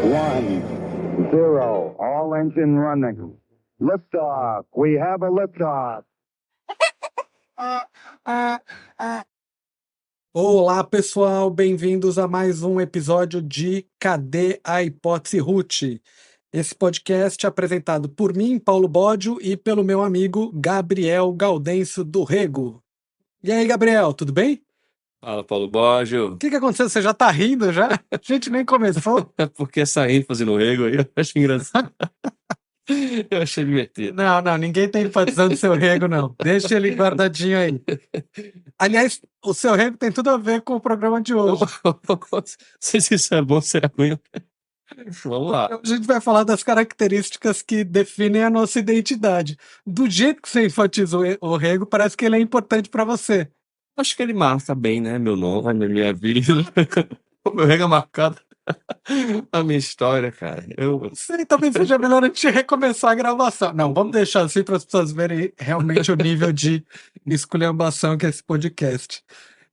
1, 0, all engine running. Liftoff. We have a liftoff. Olá, pessoal, bem-vindos a mais um episódio de Cadê a Hipótese Ruth? Esse podcast é apresentado por mim, Paulo Bódio, e pelo meu amigo Gabriel Gaudêncio do Rego. E aí, Gabriel, tudo bem? Fala, Paulo Bódio. O que aconteceu? Você já tá rindo já? A gente nem começou. É porque essa ênfase no rego aí eu acho engraçado. Eu achei divertido. Não, ninguém tem enfatizando o seu rego, não. Deixa ele guardadinho aí. Aliás, o seu rego tem tudo a ver com o programa de hoje. Não sei se isso é bom ou se é ruim. Vamos lá. A gente vai falar das características que definem a nossa identidade. Do jeito que você enfatiza o rego, parece que ele é importante para você. Acho que ele marca bem, né? Meu nome, minha vida. O meu rego é marcado. A minha história, cara. Sei, talvez seja melhor a gente recomeçar a gravação. Não, vamos deixar assim para as pessoas verem realmente o nível de esculhambação que é esse podcast.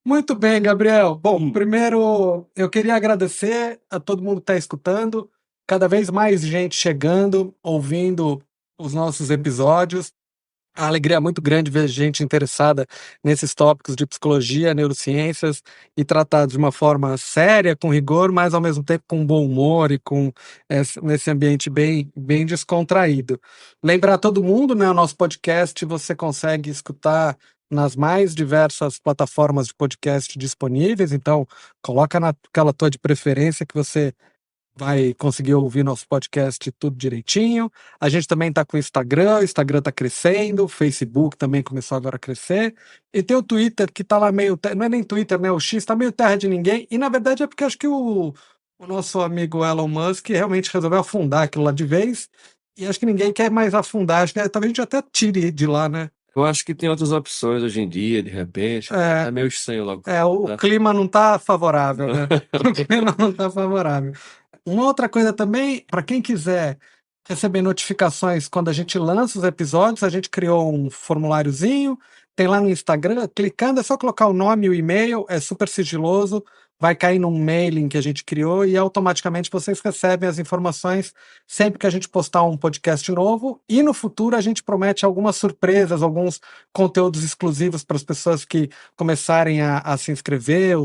Muito bem, Gabriel. Bom, primeiro eu queria agradecer a todo mundo que está escutando, cada vez mais gente chegando, ouvindo os nossos episódios. A alegria é muito grande ver gente interessada nesses tópicos de psicologia, neurociências e tratados de uma forma séria, com rigor, mas ao mesmo tempo com bom humor e com nesse ambiente bem descontraído. Lembrar todo mundo, né, o nosso podcast você consegue escutar nas mais diversas plataformas de podcast disponíveis, então coloca naquela tua de preferência que você vai conseguir ouvir nosso podcast tudo direitinho. A gente também está com o Instagram está crescendo, o Facebook também começou agora a crescer, e tem o Twitter que está lá meio, não é nem Twitter, né, o X está meio terra de ninguém, e na verdade é porque acho que o nosso amigo Elon Musk realmente resolveu afundar aquilo lá de vez, e acho que ninguém quer mais afundar, acho que talvez a gente até tire de lá, né? Eu acho que tem outras opções hoje em dia, de repente. É meio estranho logo. O clima não está favorável, né? O clima não está favorável. Uma outra coisa também, para quem quiser receber notificações quando a gente lança os episódios, a gente criou um formuláriozinho, tem lá no Instagram, clicando, é só colocar o nome e o e-mail, é super sigiloso, vai cair num mailing que a gente criou e automaticamente vocês recebem as informações sempre que a gente postar um podcast novo, e no futuro a gente promete algumas surpresas, alguns conteúdos exclusivos para as pessoas que começarem a se inscrever,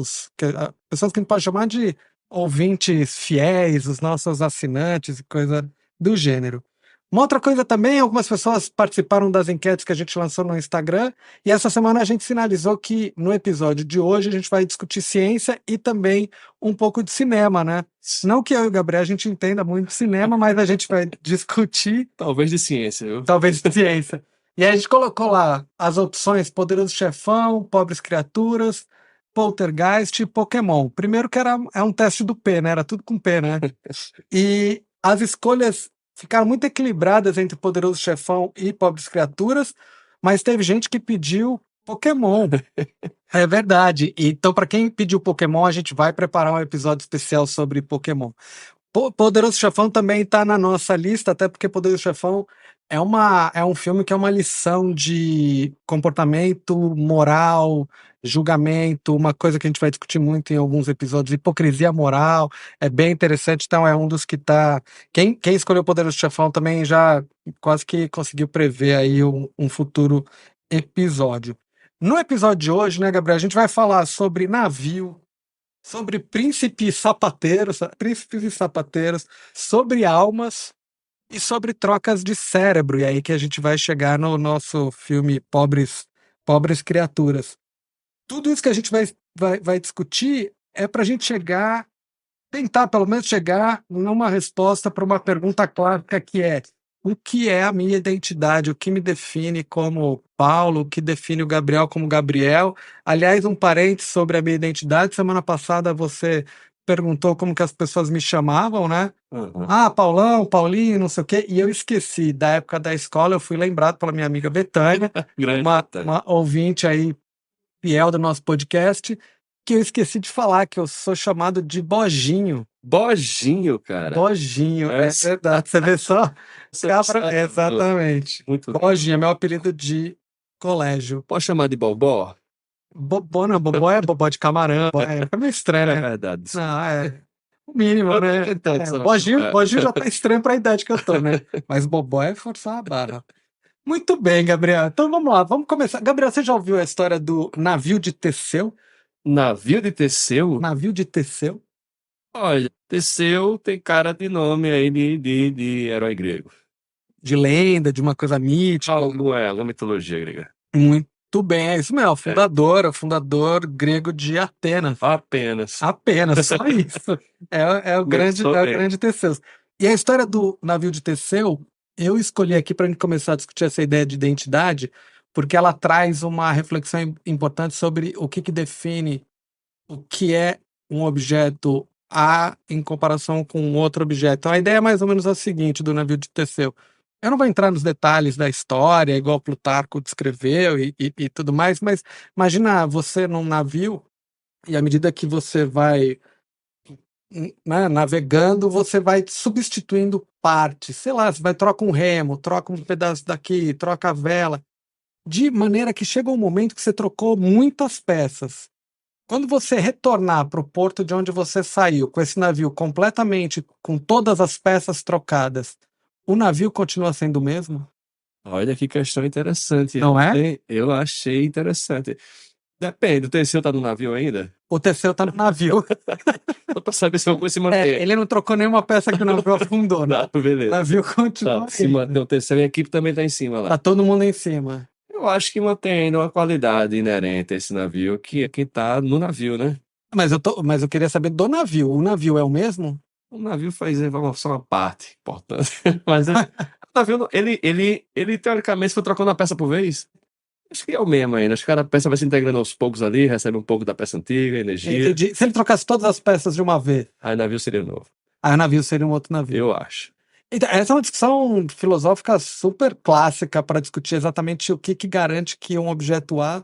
pessoas que a gente pode chamar de ouvintes fiéis, os nossos assinantes e coisa do gênero. Uma outra coisa também, algumas pessoas participaram das enquetes que a gente lançou no Instagram, e essa semana a gente sinalizou que no episódio de hoje a gente vai discutir ciência e também um pouco de cinema, né? Não que eu e o Gabriel a gente entenda muito de cinema, mas a gente vai discutir... Talvez de ciência, viu? Talvez de ciência. E aí a gente colocou lá as opções Poderoso Chefão, Pobres Criaturas, Poltergeist e Pokémon. Primeiro que é um teste do P, né? Era tudo com P, né? E as escolhas ficaram muito equilibradas entre Poderoso Chefão e Pobres Criaturas, mas teve gente que pediu Pokémon. É verdade. Então, para quem pediu Pokémon, a gente vai preparar um episódio especial sobre Pokémon. Poderoso Chefão também está na nossa lista, até porque Poderoso Chefão é um filme que é uma lição de comportamento, moral, julgamento, uma coisa que a gente vai discutir muito em alguns episódios, hipocrisia moral, é bem interessante, então é um dos que está... Quem escolheu Poderoso Chefão também já quase que conseguiu prever aí um futuro episódio. No episódio de hoje, né, Gabriel, a gente vai falar sobre navio, sobre príncipes e sapateiros, sobre almas e sobre trocas de cérebro. E aí que a gente vai chegar no nosso filme Pobres Criaturas. Tudo isso que a gente vai discutir é para a gente tentar pelo menos chegar numa resposta para uma pergunta clássica que é: o que é a minha identidade? O que me define como Paulo? O que define o Gabriel como Gabriel? Aliás, um parênteses sobre a minha identidade. Semana passada você perguntou como que as pessoas me chamavam, né? Uhum. Ah, Paulão, Paulinho, não sei o quê. E eu esqueci. Da época da escola, eu fui lembrado pela minha amiga Betânia, uma ouvinte aí fiel do nosso podcast, que eu esqueci de falar que eu sou chamado de Bojinho. Bojinho, cara. Bojinho, é verdade. Você vê só? Exatamente. Muito Bojinho é meu apelido de colégio. Pode chamar de Bobó? Bobó não, Bobó é bobó de camarão. É meio estranho, É né? verdade. Não, O mínimo, né? Então, Boginho já tá estranho pra idade que eu tô, né? Mas Bobó é forçar a barra. Muito bem, Gabriel. Então vamos lá, vamos começar. Gabriel, você já ouviu a história do navio de Teseu? Navio de Teseu? Navio de Teseu? Olha, Teseu tem cara de nome aí de herói grego. De lenda, de uma coisa mítica. Alguma mitologia grega. Muito bem, é isso mesmo. O fundador grego de Atenas. Apenas. Apenas, só isso. É o grande Teseu. E a história do navio de Teseu, eu escolhi aqui para a gente começar a discutir essa ideia de identidade, porque ela traz uma reflexão importante sobre o que define o que é um objeto A em comparação com um outro objeto. Então, a ideia é mais ou menos a seguinte do navio de Teseu. Eu não vou entrar nos detalhes da história, igual Plutarco descreveu e tudo mais, mas imagina você num navio e à medida que você vai, né, navegando, você vai substituindo partes. Sei lá, você vai troca um remo, troca um pedaço daqui, troca a vela, de maneira que chega um momento que você trocou muitas peças. Quando você retornar para o porto de onde você saiu, com esse navio completamente, com todas as peças trocadas, o navio continua sendo o mesmo? Olha que questão interessante. Não é? Eu achei interessante. Depende, o Teseu tá no navio ainda? O Teseu tá no navio. Só pra saber se eu vou se manter. Ele não trocou nenhuma peça que o navio afundou, né? Não, O beleza. navio continua Tá, se aí. manter o Teseu e a equipe também tá em cima lá. Tá todo mundo em cima. Eu acho que mantém ainda uma qualidade inerente a esse navio, que é quem tá no navio, né? Mas eu queria saber do navio. O navio é o mesmo? O navio faz só uma parte importante. Mas o navio, ele teoricamente foi trocando uma peça por vez. Acho que é o mesmo ainda. Acho que cada peça vai se integrando aos poucos ali, recebe um pouco da peça antiga, energia. Entendi. Se ele trocasse todas as peças de uma vez, Aí o navio seria novo. aí o navio seria um outro navio. Eu acho. Então, essa é uma discussão filosófica super clássica para discutir exatamente o que garante que um objeto A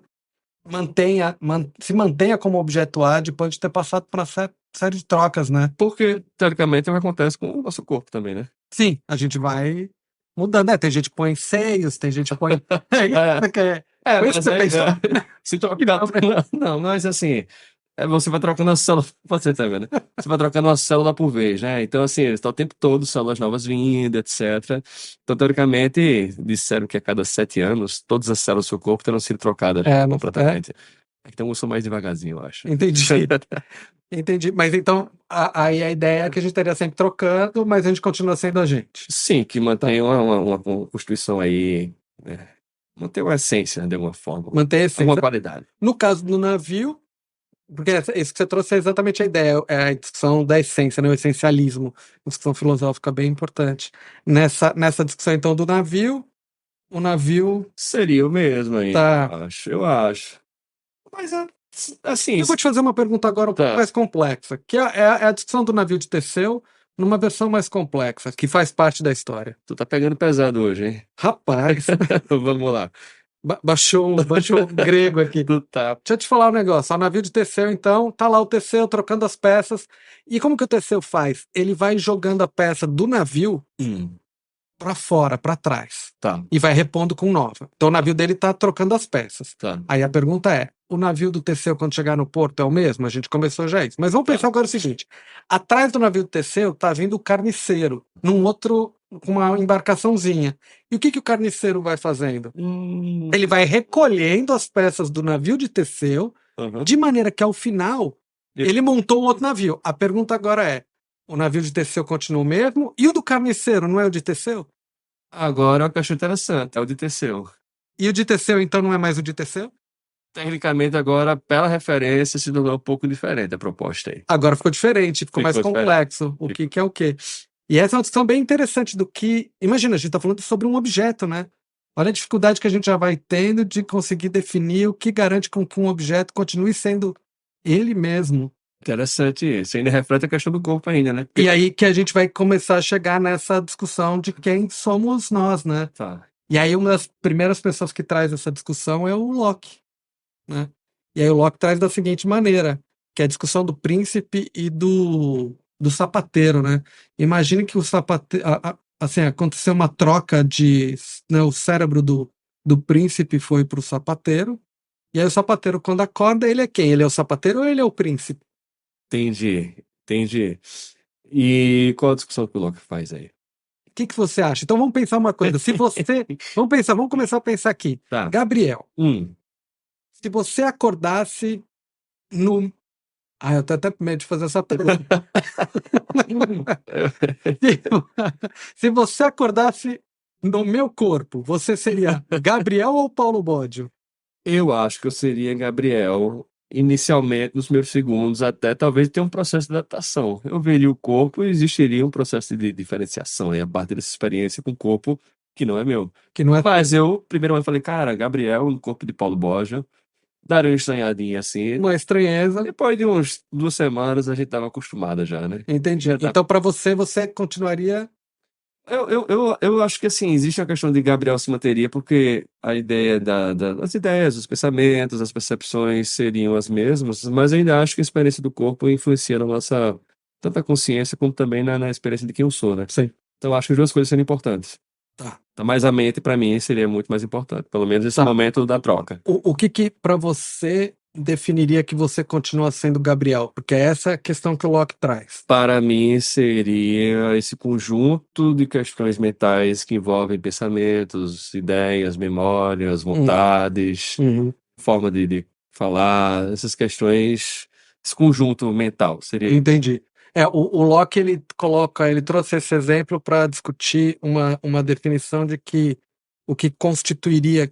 se mantenha como objeto A depois de ter passado por uma série de trocas, né? Porque, teoricamente, é o que acontece com o nosso corpo também, né? Sim, a gente vai mudando, né? Tem gente que põe seios, tem gente que põe. Foi isso que você pensou. Se trocar. Não, mas assim, você vai trocando a célula. Você tá vendo? Você vai trocando uma célula por vez, né? Então, assim, está o tempo todo, células novas vindo, etc. Então, teoricamente, disseram que a cada 7 anos, todas as células do seu corpo terão sido trocadas completamente. Então, eu sou mais devagarzinho, eu acho. Entendi. Entendi. Mas então, aí a ideia é que a gente estaria sempre trocando, mas a gente continua sendo a gente. Sim, que mantém uma constituição aí, né? Mantém uma essência, de alguma forma. Manter a essência. Uma qualidade. No caso do navio, porque isso que você trouxe é exatamente a ideia, é a discussão da essência, né? O essencialismo, uma discussão filosófica bem importante. Nessa discussão, então, do navio, o navio... Seria o mesmo aí, Tá. eu acho. Mas, assim... Eu vou te fazer uma pergunta agora um pouco mais complexa, que é a discussão do navio de Teseu numa versão mais complexa, que faz parte da história. Tu tá pegando pesado hoje, hein? Rapaz, Vamos lá. baixou um grego aqui. Tá. Deixa eu te falar um negócio. O navio de Teseu, então, tá lá o Teseu trocando as peças. E como que o Teseu faz? Ele vai jogando a peça do navio pra fora, pra trás. Tá. E vai repondo com nova. Então o navio dele tá trocando as peças. Tá. Aí a pergunta é, o navio do Teseu quando chegar no porto é o mesmo? A gente começou já isso. Mas vamos pensar agora o seguinte. Atrás do navio do Teseu tá vindo o carniceiro, com uma embarcaçãozinha. E o que o carniceiro vai fazendo? Ele vai recolhendo as peças do navio de Teseu, de maneira que ao final ele montou um outro navio. A pergunta agora é, o navio de Teseu continua o mesmo? E o do carniceiro não é o de Teseu? Agora é uma questão interessante, é o de Teseu. E o de Teseu, então, não é mais o de Teseu? Tecnicamente, agora, pela referência, se tornou um pouco diferente a proposta aí. Agora ficou diferente, ficou mais complexo. O que é o quê? E essa é uma discussão bem interessante do que... Imagina, a gente está falando sobre um objeto, né? Olha a dificuldade que a gente já vai tendo de conseguir definir o que garante com que um objeto continue sendo ele mesmo. Interessante isso. Ainda reflete a questão do corpo ainda, né? E aí que a gente vai começar a chegar nessa discussão de quem somos nós, né? Tá. E aí uma das primeiras pessoas que traz essa discussão é o Locke, né? E aí o Locke traz da seguinte maneira, que é a discussão do príncipe e do sapateiro, né? Imagine que o sapateiro... assim, aconteceu uma troca de... Né, o cérebro do príncipe foi para o sapateiro, e aí o sapateiro, quando acorda, ele é quem? Ele é o sapateiro ou ele é o príncipe? Entendi. Entendi. E qual a discussão que o Locke faz aí? O que você acha? Então vamos pensar uma coisa. Se você. Vamos começar a pensar aqui. Tá. Gabriel, Hum. se você acordasse no. Ah, eu tô até com medo de fazer essa pergunta. Se você acordasse no meu corpo, você seria Gabriel ou Paulo Bódio? Eu acho que eu seria Gabriel, inicialmente, nos meus segundos, até talvez ter um processo de adaptação. Eu veria o corpo e existiria um processo de diferenciação aí, a partir dessa experiência com o corpo que não é meu. Que não é. Mas eu, primeiro, falei, cara, Gabriel no corpo de Paulo Borja, daria uma estranhadinha assim. Uma estranheza. Depois de umas 2 semanas, a gente tava acostumada já, né? Entendi. Já tá- Então, para você continuaria. Eu acho que assim, existe uma questão de Gabriel se manteria, porque a ideia das ideias, os pensamentos, as percepções seriam as mesmas, mas eu ainda acho que a experiência do corpo influencia na nossa, tanto a consciência como também na experiência de quem eu sou, né? Sim. Então eu acho que as duas coisas seriam importantes. Tá. Então, mas a mente, para mim, seria muito mais importante, pelo menos esse Tá. momento da troca. O que para você definiria que você continua sendo Gabriel? Porque é essa a questão que o Locke traz. Para mim, seria esse conjunto de questões mentais que envolvem pensamentos, ideias, memórias, vontades, forma de falar, essas questões, esse conjunto mental seria. Entendi. O Locke ele trouxe esse exemplo para discutir uma definição de que o que constituiria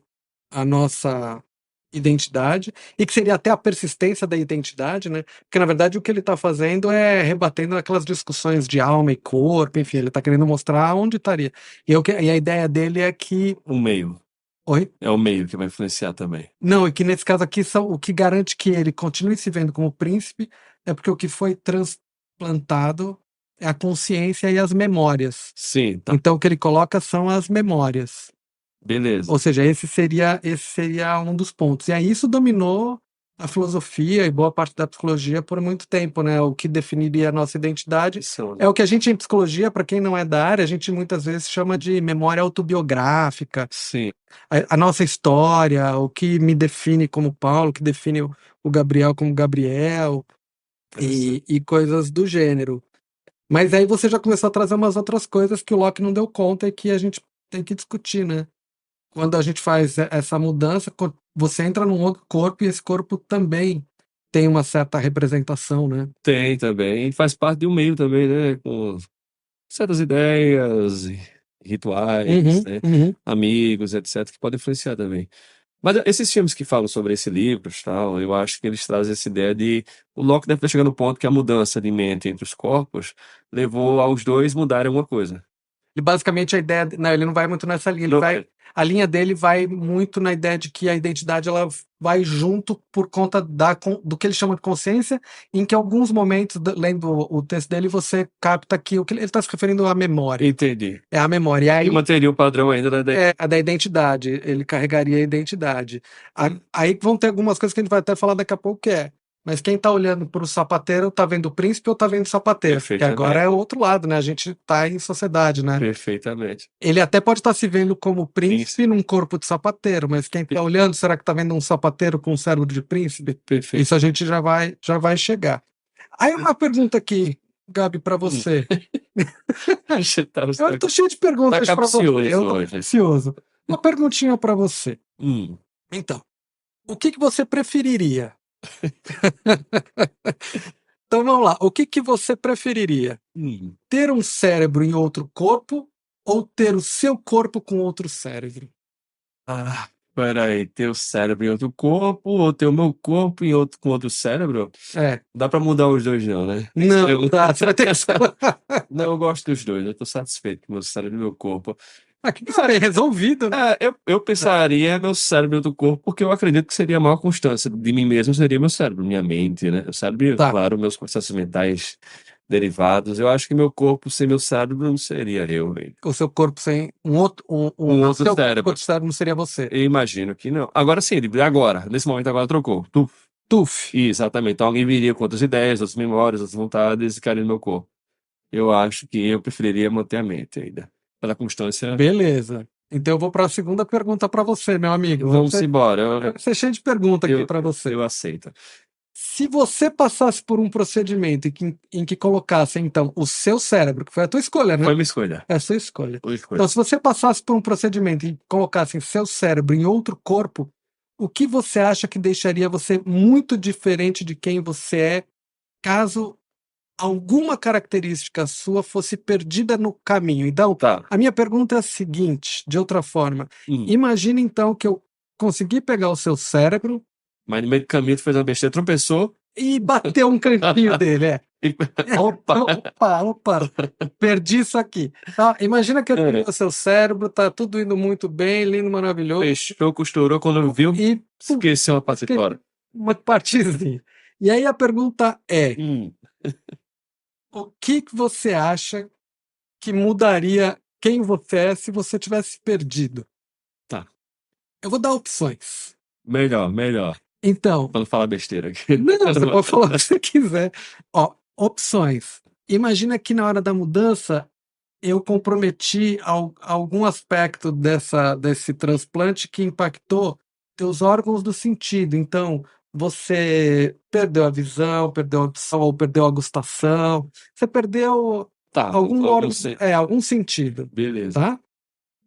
a nossa identidade e que seria até a persistência da identidade, né? Porque na verdade o que ele está fazendo é rebatendo aquelas discussões de alma e corpo, enfim, ele está querendo mostrar onde estaria. E a ideia dele é que O meio. Oi? É o meio que vai influenciar também. Não, e que nesse caso aqui o que garante que ele continue se vendo como príncipe é porque o que foi transplantado é a consciência e as memórias. Sim, tá. Então o que ele coloca são as memórias. Beleza. Ou seja, esse seria um dos pontos. E aí isso dominou a filosofia e boa parte da psicologia por muito tempo, né? O que definiria a nossa identidade é o que a gente em psicologia, para quem não é da área, a gente muitas vezes chama de memória autobiográfica. Sim. A nossa história, o que me define como Paulo, o que define o Gabriel como Gabriel e coisas do gênero. Mas aí você já começou a trazer umas outras coisas que o Locke não deu conta e que a gente tem que discutir, né? Quando a gente faz essa mudança, você entra num outro corpo e esse corpo também tem uma certa representação, né? Tem também. E faz parte de um meio também, né? Com certas ideias, rituais, né? Amigos, etc., que podem influenciar também. Mas esses filmes que falam sobre esse livro, tal, eu acho que eles trazem essa ideia de... O Locke deve estar chegando no ponto que a mudança de mente entre os corpos levou aos dois mudarem alguma coisa. E basicamente a ideia... Não, ele não vai muito nessa linha. A linha dele vai muito na ideia de que a identidade ela vai junto por conta do que ele chama de consciência, em que em alguns momentos, lendo o texto dele, você capta que o que ele está se referindo à memória. Entendi. É a memória. E aí manteria o padrão ainda a da identidade. Ele carregaria a identidade. Aí vão ter algumas coisas que a gente vai até falar daqui a pouco que é. Mas quem tá olhando pro sapateiro tá vendo o príncipe ou tá vendo o sapateiro? Que agora é o outro lado, né? A gente tá em sociedade, né? Perfeitamente. Ele até pode estar se vendo como príncipe num corpo de sapateiro, mas quem tá olhando, será que tá vendo um sapateiro com um cérebro de príncipe? Perfeito. Isso a gente já vai chegar. Aí uma pergunta aqui, Gabi, pra você. Eu tô cheio de perguntas pra você. Eu tô capcioso. Uma perguntinha pra você. Então, o que você preferiria? Então vamos lá. O que você preferiria? Ter um cérebro em outro corpo ou ter o seu corpo com outro cérebro? Peraí, ter o cérebro em outro corpo ou ter o meu corpo com outro cérebro? Dá pra mudar os dois não, né? Não, dá. Você vai ter que... Não, eu gosto dos dois. Eu tô satisfeito com o meu cérebro e meu corpo. Que isso é resolvido, né? Eu pensaria meu cérebro em outro corpo, porque eu acredito que seria a maior constância de mim mesmo, seria meu cérebro, minha mente, né? O cérebro, claro, meus processos mentais derivados. Eu acho que meu corpo sem meu cérebro não seria eu, velho. O seu corpo sem um outro cérebro. Outro cérebro não seria você. Eu imagino que não. Agora sim, nesse momento agora trocou. Tuf. Exatamente. Então alguém viria com outras ideias, outras memórias, outras vontades e ficaria no meu corpo. Eu acho que eu preferiria manter a mente ainda. Pela constância. Beleza. Então eu vou para a segunda pergunta para você, meu amigo. Vamos embora. Vai ser cheio de perguntas aqui para você. Eu aceito. Se você passasse por um procedimento em que colocasse, então, o seu cérebro, que foi a tua escolha, né? Foi minha escolha. É a sua escolha. Foi escolha. Então, se você passasse por um procedimento e colocasse seu cérebro em outro corpo, o que você acha que deixaria você muito diferente de quem você é, caso alguma característica sua fosse perdida no caminho? Então, Tá. a minha pergunta é a seguinte, de outra forma. Hum. Imagina, então, que eu consegui pegar o seu cérebro Mas no meio do caminho tu fez uma besteira, tropeçou. e bateu um cantinho dele, E... Opa, perdi isso aqui. Tá, imagina que eu tenho o seu cérebro, tá tudo indo muito bem, lindo, maravilhoso. Fechou, costurou, quando viu, E esqueceu uma parte fora. uma partezinha. E aí a pergunta é: o que você acha que mudaria quem você é se você tivesse perdido? Tá. Eu vou dar opções. Melhor. Então, Pra não falar besteira aqui. não, você pode falar o que você quiser. Ó, opções. Imagina que na hora da mudança eu comprometi algum aspecto desse transplante que impactou teus órgãos do sentido. Então, você perdeu a visão, perdeu a audição ou perdeu a gustação. Você perdeu Tá. algum órgão, sei. algum sentido, Beleza. tá?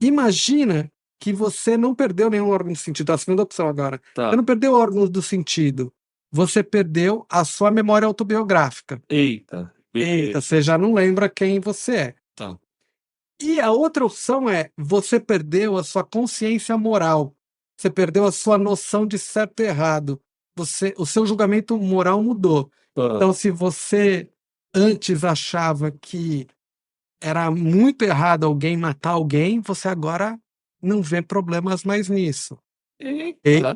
Imagina que você não perdeu nenhum órgão do sentido. A segunda opção agora. Tá. Você não perdeu órgãos do sentido. Você perdeu a sua memória autobiográfica. Eita. Eita, você já não lembra quem você é. Tá. E a outra opção é: você perdeu a sua consciência moral. Você perdeu a sua noção de certo e errado. O seu julgamento moral mudou. Então, se você antes achava que era muito errado alguém matar alguém, você agora não vê problemas mais nisso. Eita,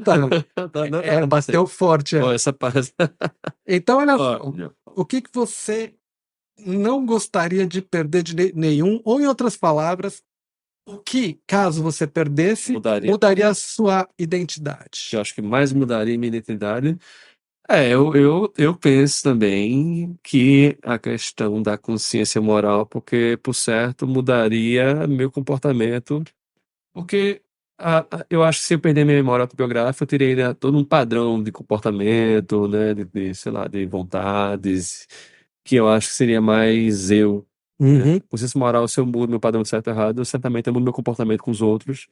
bateu forte. Pô, essa parte. Então, olha só, Olha, o que você não gostaria de perder de nenhum, ou em outras palavras, o que, caso você perdesse, mudaria a sua identidade? eu acho que mais mudaria minha identidade. Eu penso também que a questão da consciência moral, porque, por certo, mudaria meu comportamento, porque eu acho que se eu perder minha memória autobiográfica, eu teria todo um padrão de comportamento, né, sei lá, de vontades, que eu acho que seria mais eu. Uhum. Consciência moral, se eu mudo meu padrão de certo e errado, certamente eu mudo meu comportamento com os outros,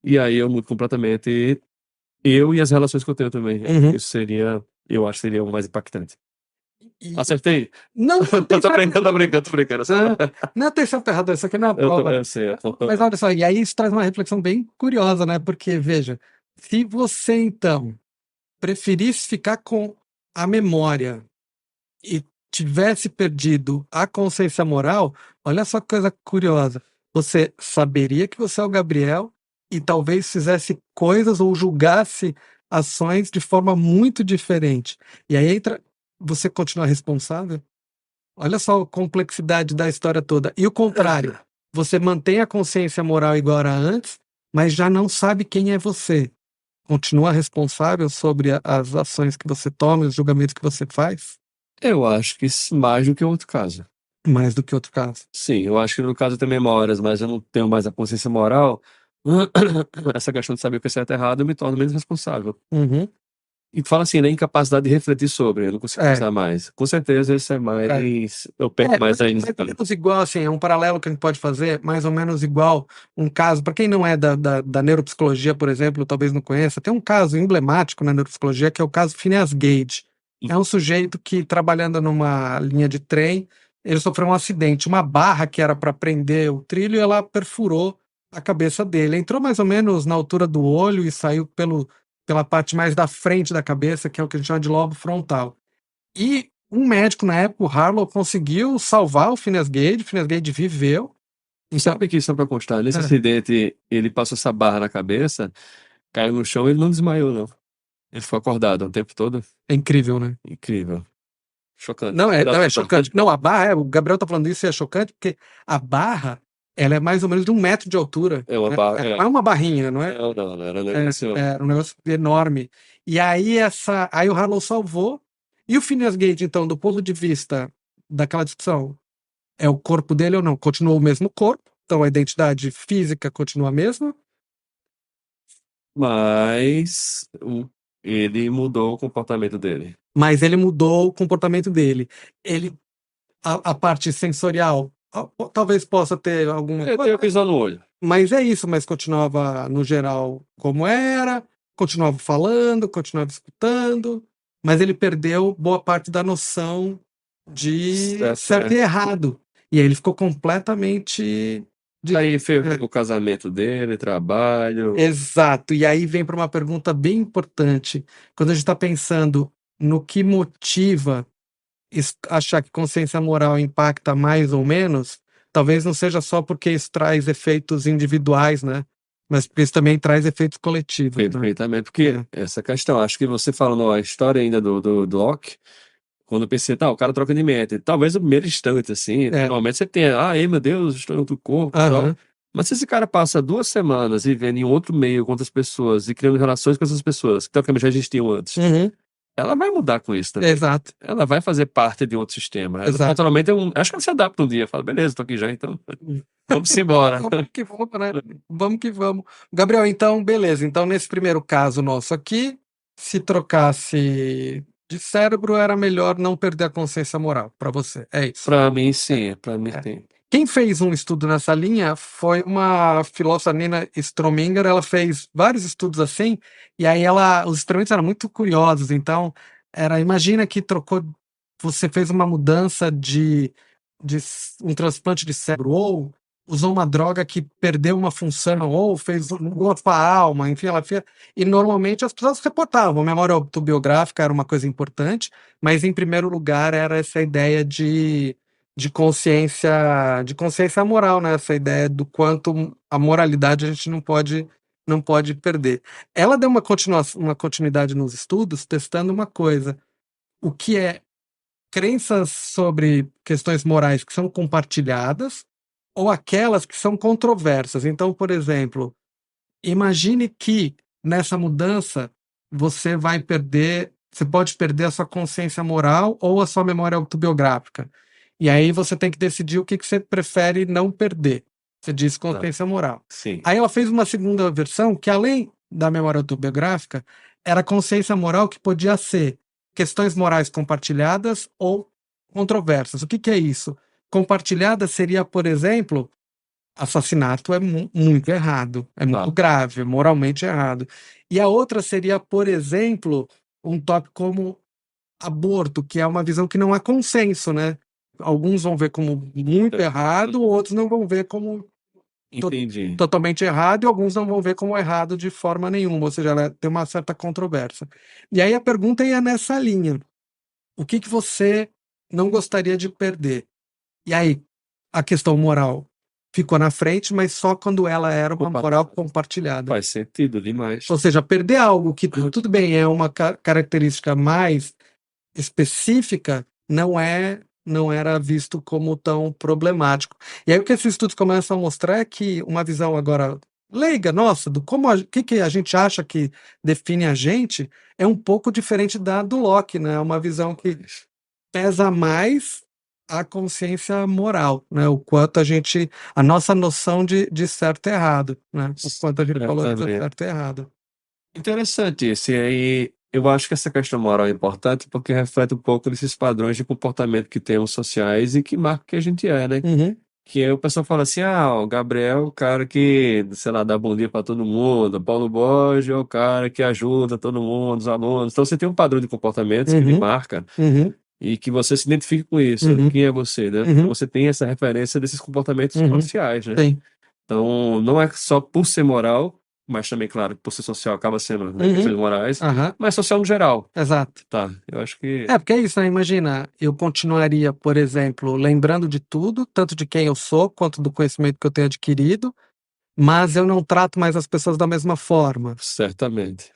e aí eu mudo completamente eu e as relações que eu tenho também. Uhum. Isso seria, eu acho que seria o mais impactante. E- Acertei? Não, Tô brincando. não tem certo ou errado, isso aqui não é prova. Eu sei. Mas olha só, e aí isso traz uma reflexão bem curiosa, né? Porque, veja, se você então preferisse ficar com a memória e tivesse perdido a consciência moral, olha só que coisa curiosa. Você saberia que você é o Gabriel e talvez fizesse coisas ou julgasse ações de forma muito diferente. E aí entra, você continua responsável? Olha só a complexidade da história toda. E o contrário, você mantém a consciência moral igual a antes, mas já não sabe quem é você. Continua responsável sobre as ações que você toma, os julgamentos que você faz? Eu acho que mais do que o outro caso. Mais do que outro caso. Sim, eu acho que no caso eu tenho memórias, mas eu não tenho mais a consciência moral. Essa questão de saber o que é certo e errado, eu me torno menos responsável. Uhum. E tu fala assim, né, incapacidade de refletir sobre, eu não consigo pensar mais. Com certeza isso é mais, eu perco mais ainda. Mais ou menos igual, assim, é um paralelo que a gente pode fazer, mais ou menos igual um caso, para quem não é da neuropsicologia, por exemplo, talvez não conheça, tem um caso emblemático na neuropsicologia que é o caso Phineas Gage. É um sujeito que, trabalhando numa linha de trem, ele sofreu um acidente, uma barra que era para prender o trilho, ela perfurou a cabeça dele. Entrou mais ou menos na altura do olho e saiu pela parte mais da frente da cabeça, que é o que a gente chama de lobo frontal. E um médico na época, o Harlow, conseguiu salvar o Phineas Gage viveu. E sabe que, só pra constar, nesse acidente, ele passou essa barra na cabeça, caiu no chão e ele não desmaiou, não. Ele ficou acordado o tempo todo. É incrível, né? Incrível. Chocante. Não, é chocante. Não, a barra, o Gabriel tá falando isso e é chocante, porque a barra, ela é mais ou menos de 1 metro de altura. É uma barra. Não é uma barrinha, não é? Não, era um negócio. Era um negócio enorme. E aí, aí o Harlow salvou. E o Phineas Gage, então, do ponto de vista daquela discussão, é o corpo dele ou não? Continua o mesmo corpo, então a identidade física continua a mesma. Mas ele mudou o comportamento dele. mas ele mudou o comportamento dele. Ele, a parte sensorial, talvez possa ter alguma Eu coisa, tenho visão no olho. mas é isso, mas continuava no geral como era, continuava falando, continuava escutando, mas ele perdeu boa parte da noção de Certo, certo e errado. E aí ele ficou completamente. Aí ferrou o casamento dele, trabalho. Exato. E aí vem para uma pergunta bem importante. Quando a gente está pensando no que motiva achar que consciência moral impacta mais ou menos, talvez não seja só porque isso traz efeitos individuais, né? Mas porque isso também traz efeitos coletivos, né? Perfeitamente, porque essa questão, acho que você falando a história ainda do Locke, quando eu pensei, tá, o cara troca de mente. Talvez no primeiro instante, assim, normalmente você tem, ai meu Deus, estou em outro corpo e tal. Aham. Mas se esse cara passa 2 semanas vivendo em outro meio com outras pessoas e criando relações com essas pessoas, que teoricamente já existiam antes, Uhum. ela vai mudar com isso também. Exato. Ela vai fazer parte de um outro sistema. Ela, Exato. naturalmente, acho que ela se adapta um dia. Fala, beleza, tô aqui já, então vamos embora. Vamos que vamos, né? Vamos que vamos. Gabriel, então, beleza. Então, nesse primeiro caso nosso aqui, se trocasse de cérebro, era melhor não perder a consciência moral, para você. É isso. Pra mim, sim. Pra mim, sim. Quem fez um estudo nessa linha foi uma filósofa, Nina Strominger. Ela fez vários estudos assim, e aí os experimentos eram muito curiosos. Então, imagina que você fez uma mudança de um transplante de cérebro, ou usou uma droga que perdeu uma função, ou mudou a alma, enfim, ela fez. E normalmente as pessoas reportavam. Memória autobiográfica era uma coisa importante, mas em primeiro lugar era essa ideia de consciência moral, né? Essa ideia do quanto a moralidade a gente não pode perder. Ela deu uma continuidade nos estudos, testando uma coisa: o que é crenças sobre questões morais que são compartilhadas ou aquelas que são controversas. Então, por exemplo, imagine que nessa mudança você pode perder a sua consciência moral ou a sua memória autobiográfica. E aí você tem que decidir o que você prefere não perder. Você diz consciência moral. Sim. Aí ela fez uma segunda versão que, além da memória autobiográfica, era consciência moral que podia ser questões morais compartilhadas ou controversas. O que é isso? Compartilhada seria, por exemplo, assassinato é muito errado, é muito grave, é moralmente errado. E a outra seria, por exemplo, um tópico como aborto, que é uma visão que não há consenso, né? Alguns vão ver como muito errado, outros não vão ver como Entendi. totalmente errado, e alguns não vão ver como errado de forma nenhuma, ou seja, ela tem uma certa controvérsia. E aí a pergunta ia nessa linha: o que você não gostaria de perder? E aí a questão moral ficou na frente, mas só quando ela era uma moral compartilhada. Faz sentido demais. Ou seja, perder algo que, tudo bem, é uma característica mais específica, não era visto como tão problemático. E aí o que esses estudos começam a mostrar é que uma visão agora leiga, nossa, do que a gente acha que define a gente, é um pouco diferente da do Locke, né? É uma visão que pesa mais a consciência moral, né? O quanto a nossa noção de certo e errado, né? O quanto a gente falou de certo e errado. Interessante isso. E aí, eu acho que essa questão moral é importante porque reflete um pouco desses padrões de comportamento que temos sociais e que marcam o que a gente é, né? Uhum. Que aí o pessoal fala assim, o Gabriel é o cara que, sei lá, dá bom dia para todo mundo, o Paulo Borges é o cara que ajuda todo mundo, os alunos. Então você tem um padrão de comportamentos que lhe marca e que você se identifica com isso. Quem é você, né? Então você tem essa referência desses comportamentos sociais, né? Sim. Então não é só por ser moral, mas também, claro, por ser social acaba sendo, né, questões morais, mas social no geral. Exato. Tá, eu acho que... Porque é isso, né? Imagina, eu continuaria, por exemplo, lembrando de tudo, tanto de quem eu sou, quanto do conhecimento que eu tenho adquirido, mas eu não trato mais as pessoas da mesma forma. Certamente.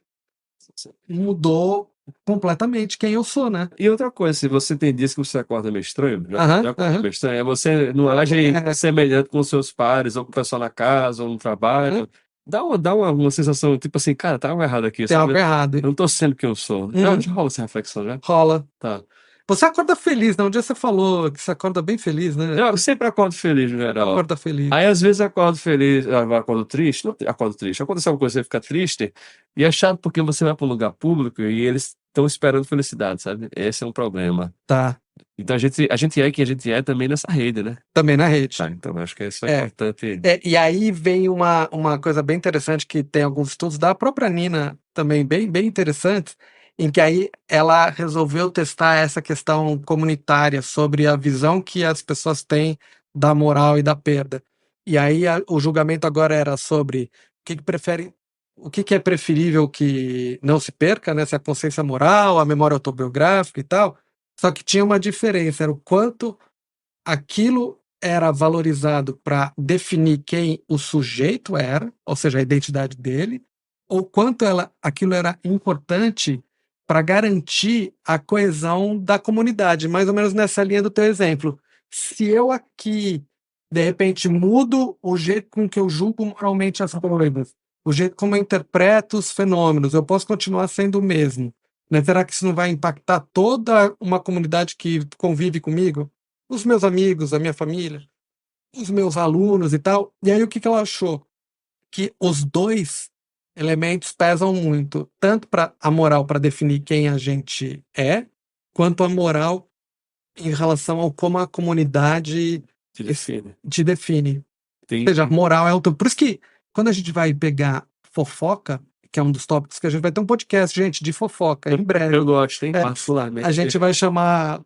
Mudou completamente quem eu sou, né? E outra coisa, se você tem dias que você acorda meio estranho, já acorda meio estranho, você não age semelhante com seus pares, ou com o pessoal na casa, ou no trabalho, dá uma sensação, tipo assim, cara, tá algo errado aqui. Tem algo errado. Eu não tô sendo quem eu sou. Já rola essa reflexão, já? Rola. Tá. Você acorda feliz, né? Um dia você falou que você acorda bem feliz, né? Eu sempre acordo feliz, no geral. Acorda feliz. Aí às vezes eu acordo feliz, eu acordo triste, não acordo triste. Acontece alguma coisa, você fica triste, e é chato porque você vai para um lugar público e eles estão esperando felicidade, sabe? Esse é um problema. Tá. Então a gente é quem a gente é também nessa rede, né? Também na rede. Tá, então acho que isso é É. importante. E aí vem uma coisa bem interessante que tem alguns estudos da própria Nina também bem interessantes, em que aí ela resolveu testar essa questão comunitária sobre a visão que as pessoas têm da moral e da perda. E aí o julgamento agora era sobre o que é preferível que não se perca, né? Se a consciência moral, a memória autobiográfica e tal. Só que tinha uma diferença, era o quanto aquilo era valorizado para definir quem o sujeito era, ou seja, a identidade dele, ou quanto aquilo era importante para garantir a coesão da comunidade, mais ou menos nessa linha do teu exemplo. Se eu aqui, de repente, mudo o jeito com que eu julgo moralmente as coisas, o jeito como eu interpreto os fenômenos, eu posso continuar sendo o mesmo. Né? Será que isso não vai impactar toda uma comunidade que convive comigo? Os meus amigos, a minha família, os meus alunos e tal. E aí o que ela achou? Que os dois elementos pesam muito, tanto para a moral para definir quem a gente é, quanto a moral em relação ao como a comunidade Te define. te define. Tem- Ou seja, a moral é o teu. Por isso que quando a gente vai pegar fofoca, que é um dos tópicos que a gente vai ter um podcast, gente, de fofoca, em breve. Eu gosto, hein? É, Particularmente. A gente vai chamar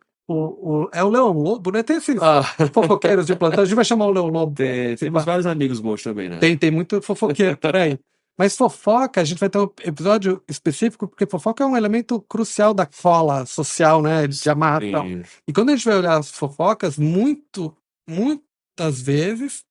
é o Leão Lobo, né? Tem esses Ah, fofoqueiros de plantão. A gente vai chamar o Leão Lobo. temos vários amigos bons também, né? Tem muito fofoqueiro por aí. Mas fofoca, a gente vai ter um episódio específico, porque fofoca é um elemento crucial da cola social, né? De amarração. Sim. E quando a gente vai olhar as fofocas, muitas vezes,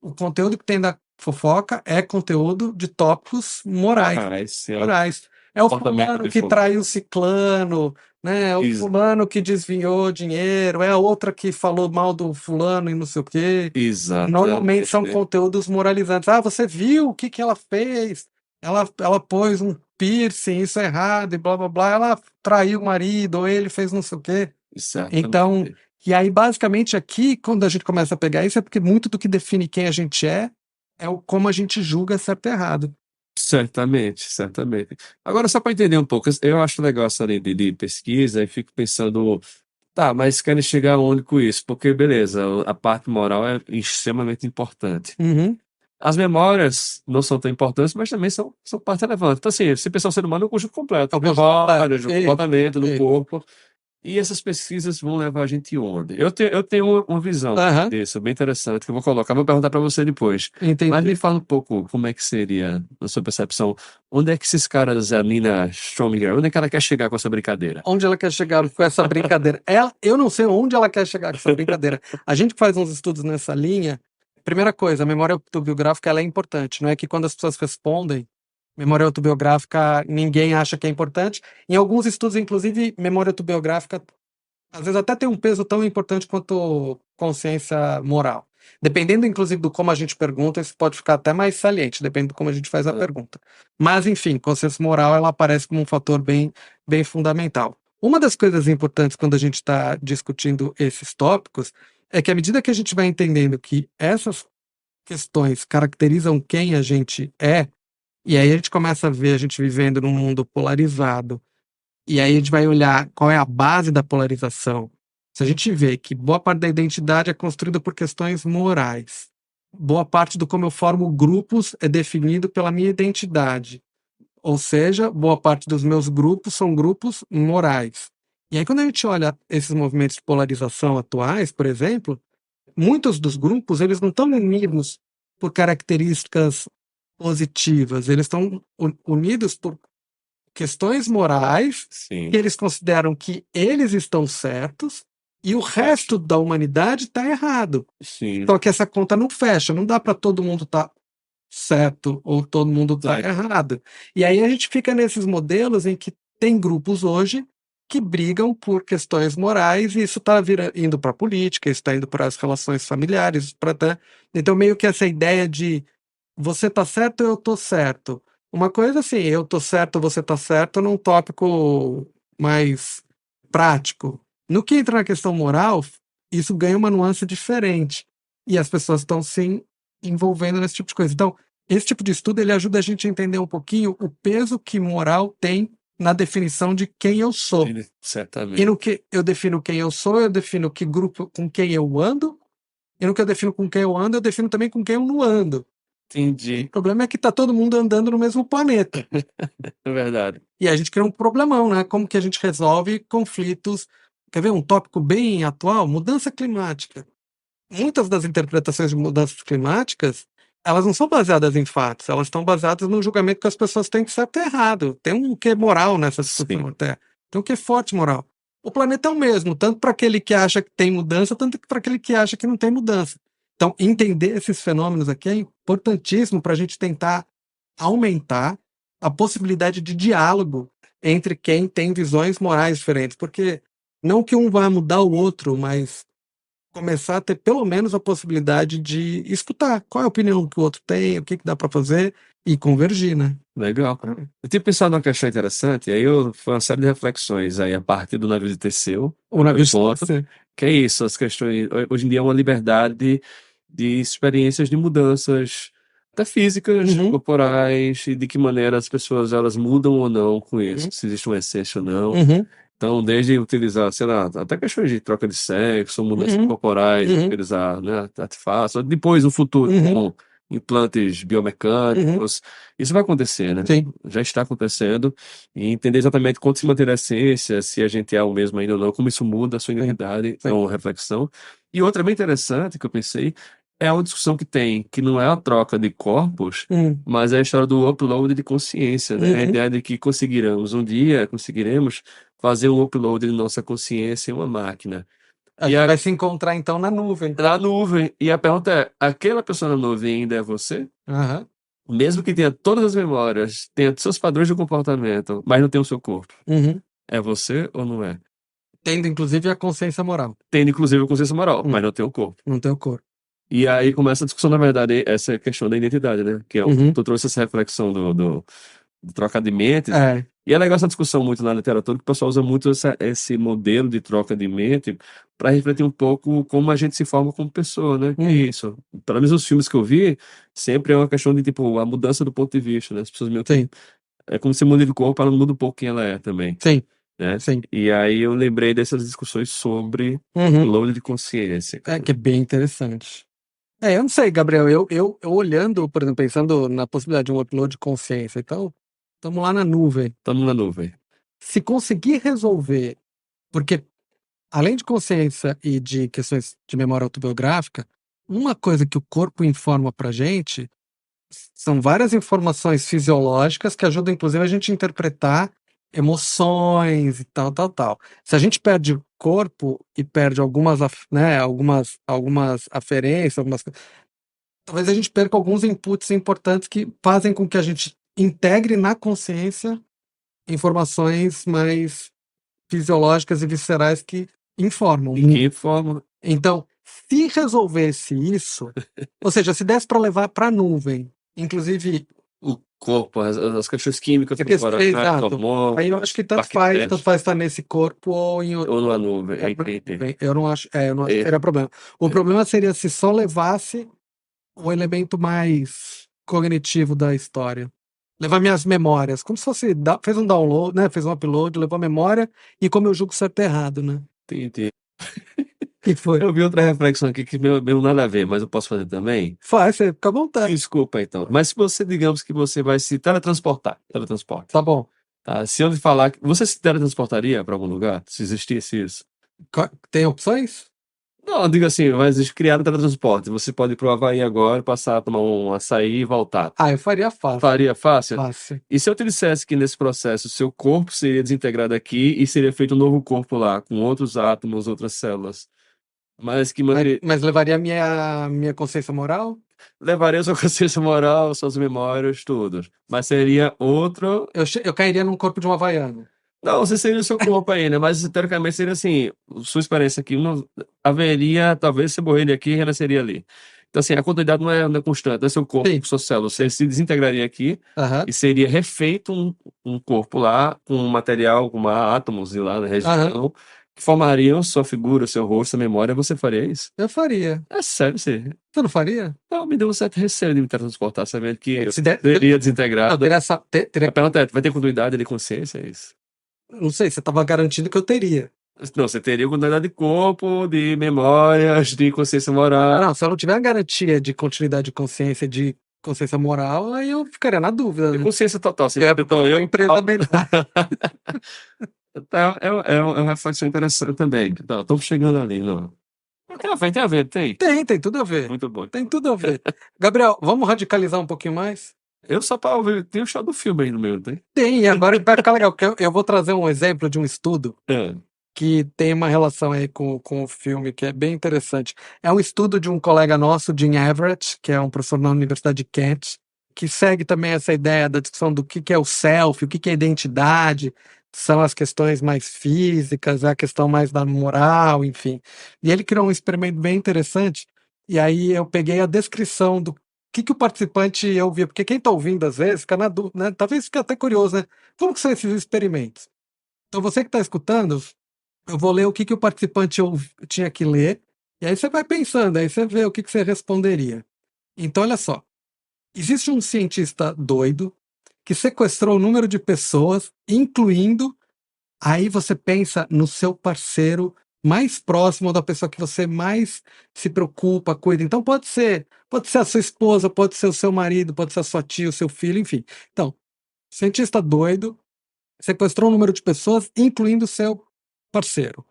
o conteúdo que tem da fofoca é conteúdo de tópicos morais. Morais. É o Comportamento fulano de que fofoca. traiu o ciclano, né? É o Isso. fulano que desviou dinheiro, é a outra que falou mal do fulano e não sei o quê. Exato. Normalmente são conteúdos moralizantes. Ah, você viu o que ela fez? Ela pôs um piercing, isso é errado, e blá blá blá. Ela traiu o marido, ou ele fez não sei o quê. Então, e aí, basicamente, aqui, quando a gente começa a pegar isso, é porque muito do que define quem a gente é o como a gente julga certo e errado. Certamente. Agora, só para entender um pouco, eu acho legal essa linha de pesquisa e fico pensando, tá, mas querem chegar aonde com isso? Porque, beleza, a parte moral é extremamente importante. Uhum. As memórias não são tão importantes, mas também são parte relevante. Então, assim, se pensar o ser humano é um conjunto completo. É um conjunto Memórias, completo. comportamento do Sim. corpo. E essas pesquisas vão levar a gente onde? Eu tenho uma visão Aham. disso, bem interessante, que eu vou colocar, vou perguntar para você depois. Entendi. Mas me fala um pouco como é que seria, na sua percepção, onde é que esses caras, a Nina Strominger, onde é que ela quer chegar com essa brincadeira? Onde ela quer chegar com essa brincadeira? Eu não sei onde ela quer chegar com essa brincadeira. A gente que faz uns estudos nessa linha, primeira coisa, a memória autobiográfica ela é importante. Não é que quando as pessoas respondem, memória autobiográfica, ninguém acha que é importante. Em alguns estudos, inclusive, memória autobiográfica, às vezes até tem um peso tão importante quanto consciência moral. Dependendo, inclusive, do como a gente pergunta, isso pode ficar até mais saliente, depende do como a gente faz a pergunta. Mas, enfim, consciência moral, ela aparece como um fator bem fundamental. Uma das coisas importantes quando a gente está discutindo esses tópicos é que à medida que a gente vai entendendo que essas questões caracterizam quem a gente é, e aí a gente começa a ver a gente vivendo num mundo polarizado, e aí a gente vai olhar qual é a base da polarização. Se a gente vê que boa parte da identidade é construída por questões morais, boa parte do como eu formo grupos é definido pela minha identidade, ou seja, boa parte dos meus grupos são grupos morais. E aí quando a gente olha esses movimentos de polarização atuais, por exemplo, muitos dos grupos eles não estão unidos por características positivas, eles estão unidos por questões morais Sim. que eles consideram que eles estão certos e o resto da humanidade está errado. Sim. Só que essa conta não fecha, não dá para todo mundo estar certo ou todo mundo estar errado. E aí a gente fica nesses modelos em que tem grupos hoje que brigam por questões morais e isso está indo para a política, isso está indo para as relações familiares, então meio que essa ideia de você está certo, eu estou certo. Uma coisa assim, eu estou certo, você está certo, num tópico mais prático. No que entra na questão moral, isso ganha uma nuance diferente. E as pessoas estão se envolvendo nesse tipo de coisa. Então, esse tipo de estudo ele ajuda a gente a entender um pouquinho o peso que moral tem na definição de quem eu sou. E Certamente. no que eu defino quem eu sou, eu defino que grupo com quem eu ando. E no que eu defino com quem eu ando, eu defino também com quem eu não ando. Entendi. O problema é que tá todo mundo andando no mesmo planeta. É verdade. E a gente cria um problemão, né? Como que a gente resolve conflitos? Quer ver um tópico bem atual? Mudança climática. Muitas das interpretações de mudanças climáticas, elas não são baseadas em fatos, elas estão baseadas no julgamento que as pessoas têm que certo e errado. Tem um quê moral nessa discussão até. Tem um quê forte moral. O planeta é o mesmo, tanto para aquele que acha que tem mudança, tanto para aquele que acha que não tem mudança. Então, entender esses fenômenos aqui é importantíssimo para a gente tentar aumentar a possibilidade de diálogo entre quem tem visões morais diferentes. Porque não que um vá mudar o outro, mas começar a ter pelo menos a possibilidade de escutar qual é a opinião que o outro tem, o que dá para fazer e convergir, né? Legal. Eu tinha pensado numa questão interessante, aí foi uma série de reflexões aí a partir do navio de Teseu. O navio de ponto, Teseu. que é isso, as questões. Hoje em dia é uma liberdade de experiências de mudanças até físicas, corporais, e de que maneira as pessoas elas mudam ou não com isso, se existe uma essência ou não. Então, desde utilizar, sei lá, até questões de troca de sexo, mudanças corporais, utilizar, né, artefatos, depois no futuro, com implantes biomecânicos, isso vai acontecer, né? Sim. Já está acontecendo, e entender exatamente quanto se mantém a essência, se a gente é o mesmo ainda ou não, como isso muda a sua identidade, é uma reflexão. E outra bem interessante que eu pensei, é uma discussão que tem, que não é a troca de corpos, mas é a história do upload de consciência, né? A ideia de que conseguiremos fazer um upload de nossa consciência em uma máquina. A gente vai se encontrar, então, na nuvem. Na nuvem. E a pergunta é, aquela pessoa na nuvem ainda é você? Mesmo que tenha todas as memórias, tenha seus padrões de comportamento, mas não tenha o seu corpo. É você ou não é? Tendo, inclusive, a consciência moral. Tendo, inclusive, a consciência moral, mas não tem o corpo. Não tem o corpo. E aí começa a discussão, na verdade, essa questão da identidade, né? Que tu trouxe essa reflexão do troca de mente. E é legal essa discussão muito na literatura, que o pessoal usa muito esse modelo de troca de mente para refletir um pouco como a gente se forma como pessoa, né? Que é isso. Pelo menos os filmes que eu vi, sempre é uma questão de, tipo, a mudança do ponto de vista, né? As pessoas meio que... É como se muda de corpo, ela muda um pouco quem ela é também. Sim. Né? Sim. E aí eu lembrei dessas discussões sobre upload de consciência. Que é bem interessante. Eu não sei, Gabriel, eu olhando, por exemplo, pensando na possibilidade de um upload de consciência, então, estamos lá na nuvem. Estamos na nuvem. Se conseguir resolver, porque além de consciência e de questões de memória autobiográfica, uma coisa que o corpo informa pra gente são várias informações fisiológicas que ajudam, inclusive, a gente a interpretar emoções e tal. Se a gente perde o corpo e perde algumas aferências, talvez a gente perca alguns inputs importantes que fazem com que a gente integre na consciência informações mais fisiológicas e viscerais que informam. Que informam. Então, se resolvesse isso, ou seja, se desse para levar para a nuvem, inclusive o corpo, as questões químicas, hormônios, aí eu acho que tanto faz estar nesse corpo ou em outro. Ou numa nuvem. Eu não acho que seria problema. O problema seria se só levasse o elemento mais cognitivo da história. Levar minhas memórias, como se fosse, fez um download, né? Fez um upload, levou a memória e como eu julgo certo e errado, né? Entendi. Que foi? Eu vi outra reflexão aqui que meu nada a ver, mas eu posso fazer também? Faz, você fica à vontade. Desculpa, então. Mas se você, digamos que você vai se teletransporte. Tá bom. Tá, se eu lhe falar, você se teletransportaria para algum lugar, se existisse isso? Tem opções? Não, diga assim, mas criaram teletransporte. Você pode ir pro Havaí agora, passar, tomar um açaí e voltar. Eu faria fácil. Faria fácil? Fácil. E se eu te dissesse que nesse processo seu corpo seria desintegrado aqui e seria feito um novo corpo lá, com outros átomos, outras células? Mas levaria a minha consciência moral? Levaria sua consciência moral, suas memórias, tudo. Mas seria outro... Eu cairia num corpo de um havaiano. Não, você seria o seu corpo aí, né? Mas teoricamente seria assim, sua experiência aqui, não haveria, talvez você morreria aqui e renasceria ali. Então assim, a continuidade não é constante, é seu corpo, sua célula, você se desintegraria aqui e seria refeito um corpo lá, com material, com átomos lá na região, formariam sua figura, seu rosto, sua memória, você faria isso? Eu faria. É sério, você. Você não faria? Não, me deu um certo receio de me teletransportar, sabendo que eu Se der, seria não, desintegrado. teria essa, teria, A pergunta é, vai ter continuidade de consciência, é isso? não sei, você estava garantindo que eu teria. Não, você teria continuidade de corpo, de memórias, de consciência moral. Não, se eu não tiver a garantia de continuidade de consciência, de consciência moral, aí eu ficaria na dúvida, De né? consciência total. Você Então, eu empresa melhor. Então, é uma reflexão interessante também. Então, estamos chegando ali, não. Tem a ver, tem. Tem tudo a ver. Muito bom. Tem tudo a ver. Gabriel, vamos radicalizar um pouquinho mais? Eu só para ouvir, tem o show do filme aí no meio, tem? Tem, e agora vai ficar legal, porque eu vou trazer um exemplo de um estudo É. que tem uma relação aí com o filme, que é bem interessante. É um estudo de um colega nosso, Jim Everett, que é um professor na Universidade de Kent, que segue também essa ideia da discussão do que é o self, o que é identidade, são as questões mais físicas, a questão mais da moral, enfim. E ele criou um experimento bem interessante, e aí eu peguei a descrição do que o participante ouvia, porque quem está ouvindo às vezes fica na dúvida, né? Talvez fique até curioso, né? Como que são esses experimentos? Então você que está escutando, eu vou ler o que o participante tinha que ler, e aí você vai pensando, aí você vê o que você responderia. Então, olha só. Existe um cientista doido que sequestrou o número de pessoas, incluindo. Aí você pensa no seu parceiro mais próximo, da pessoa que você mais se preocupa, cuida. Então pode ser a sua esposa, pode ser o seu marido, pode ser a sua tia, o seu filho, enfim. Então, cientista doido sequestrou um número de pessoas, incluindo o seu parceiro.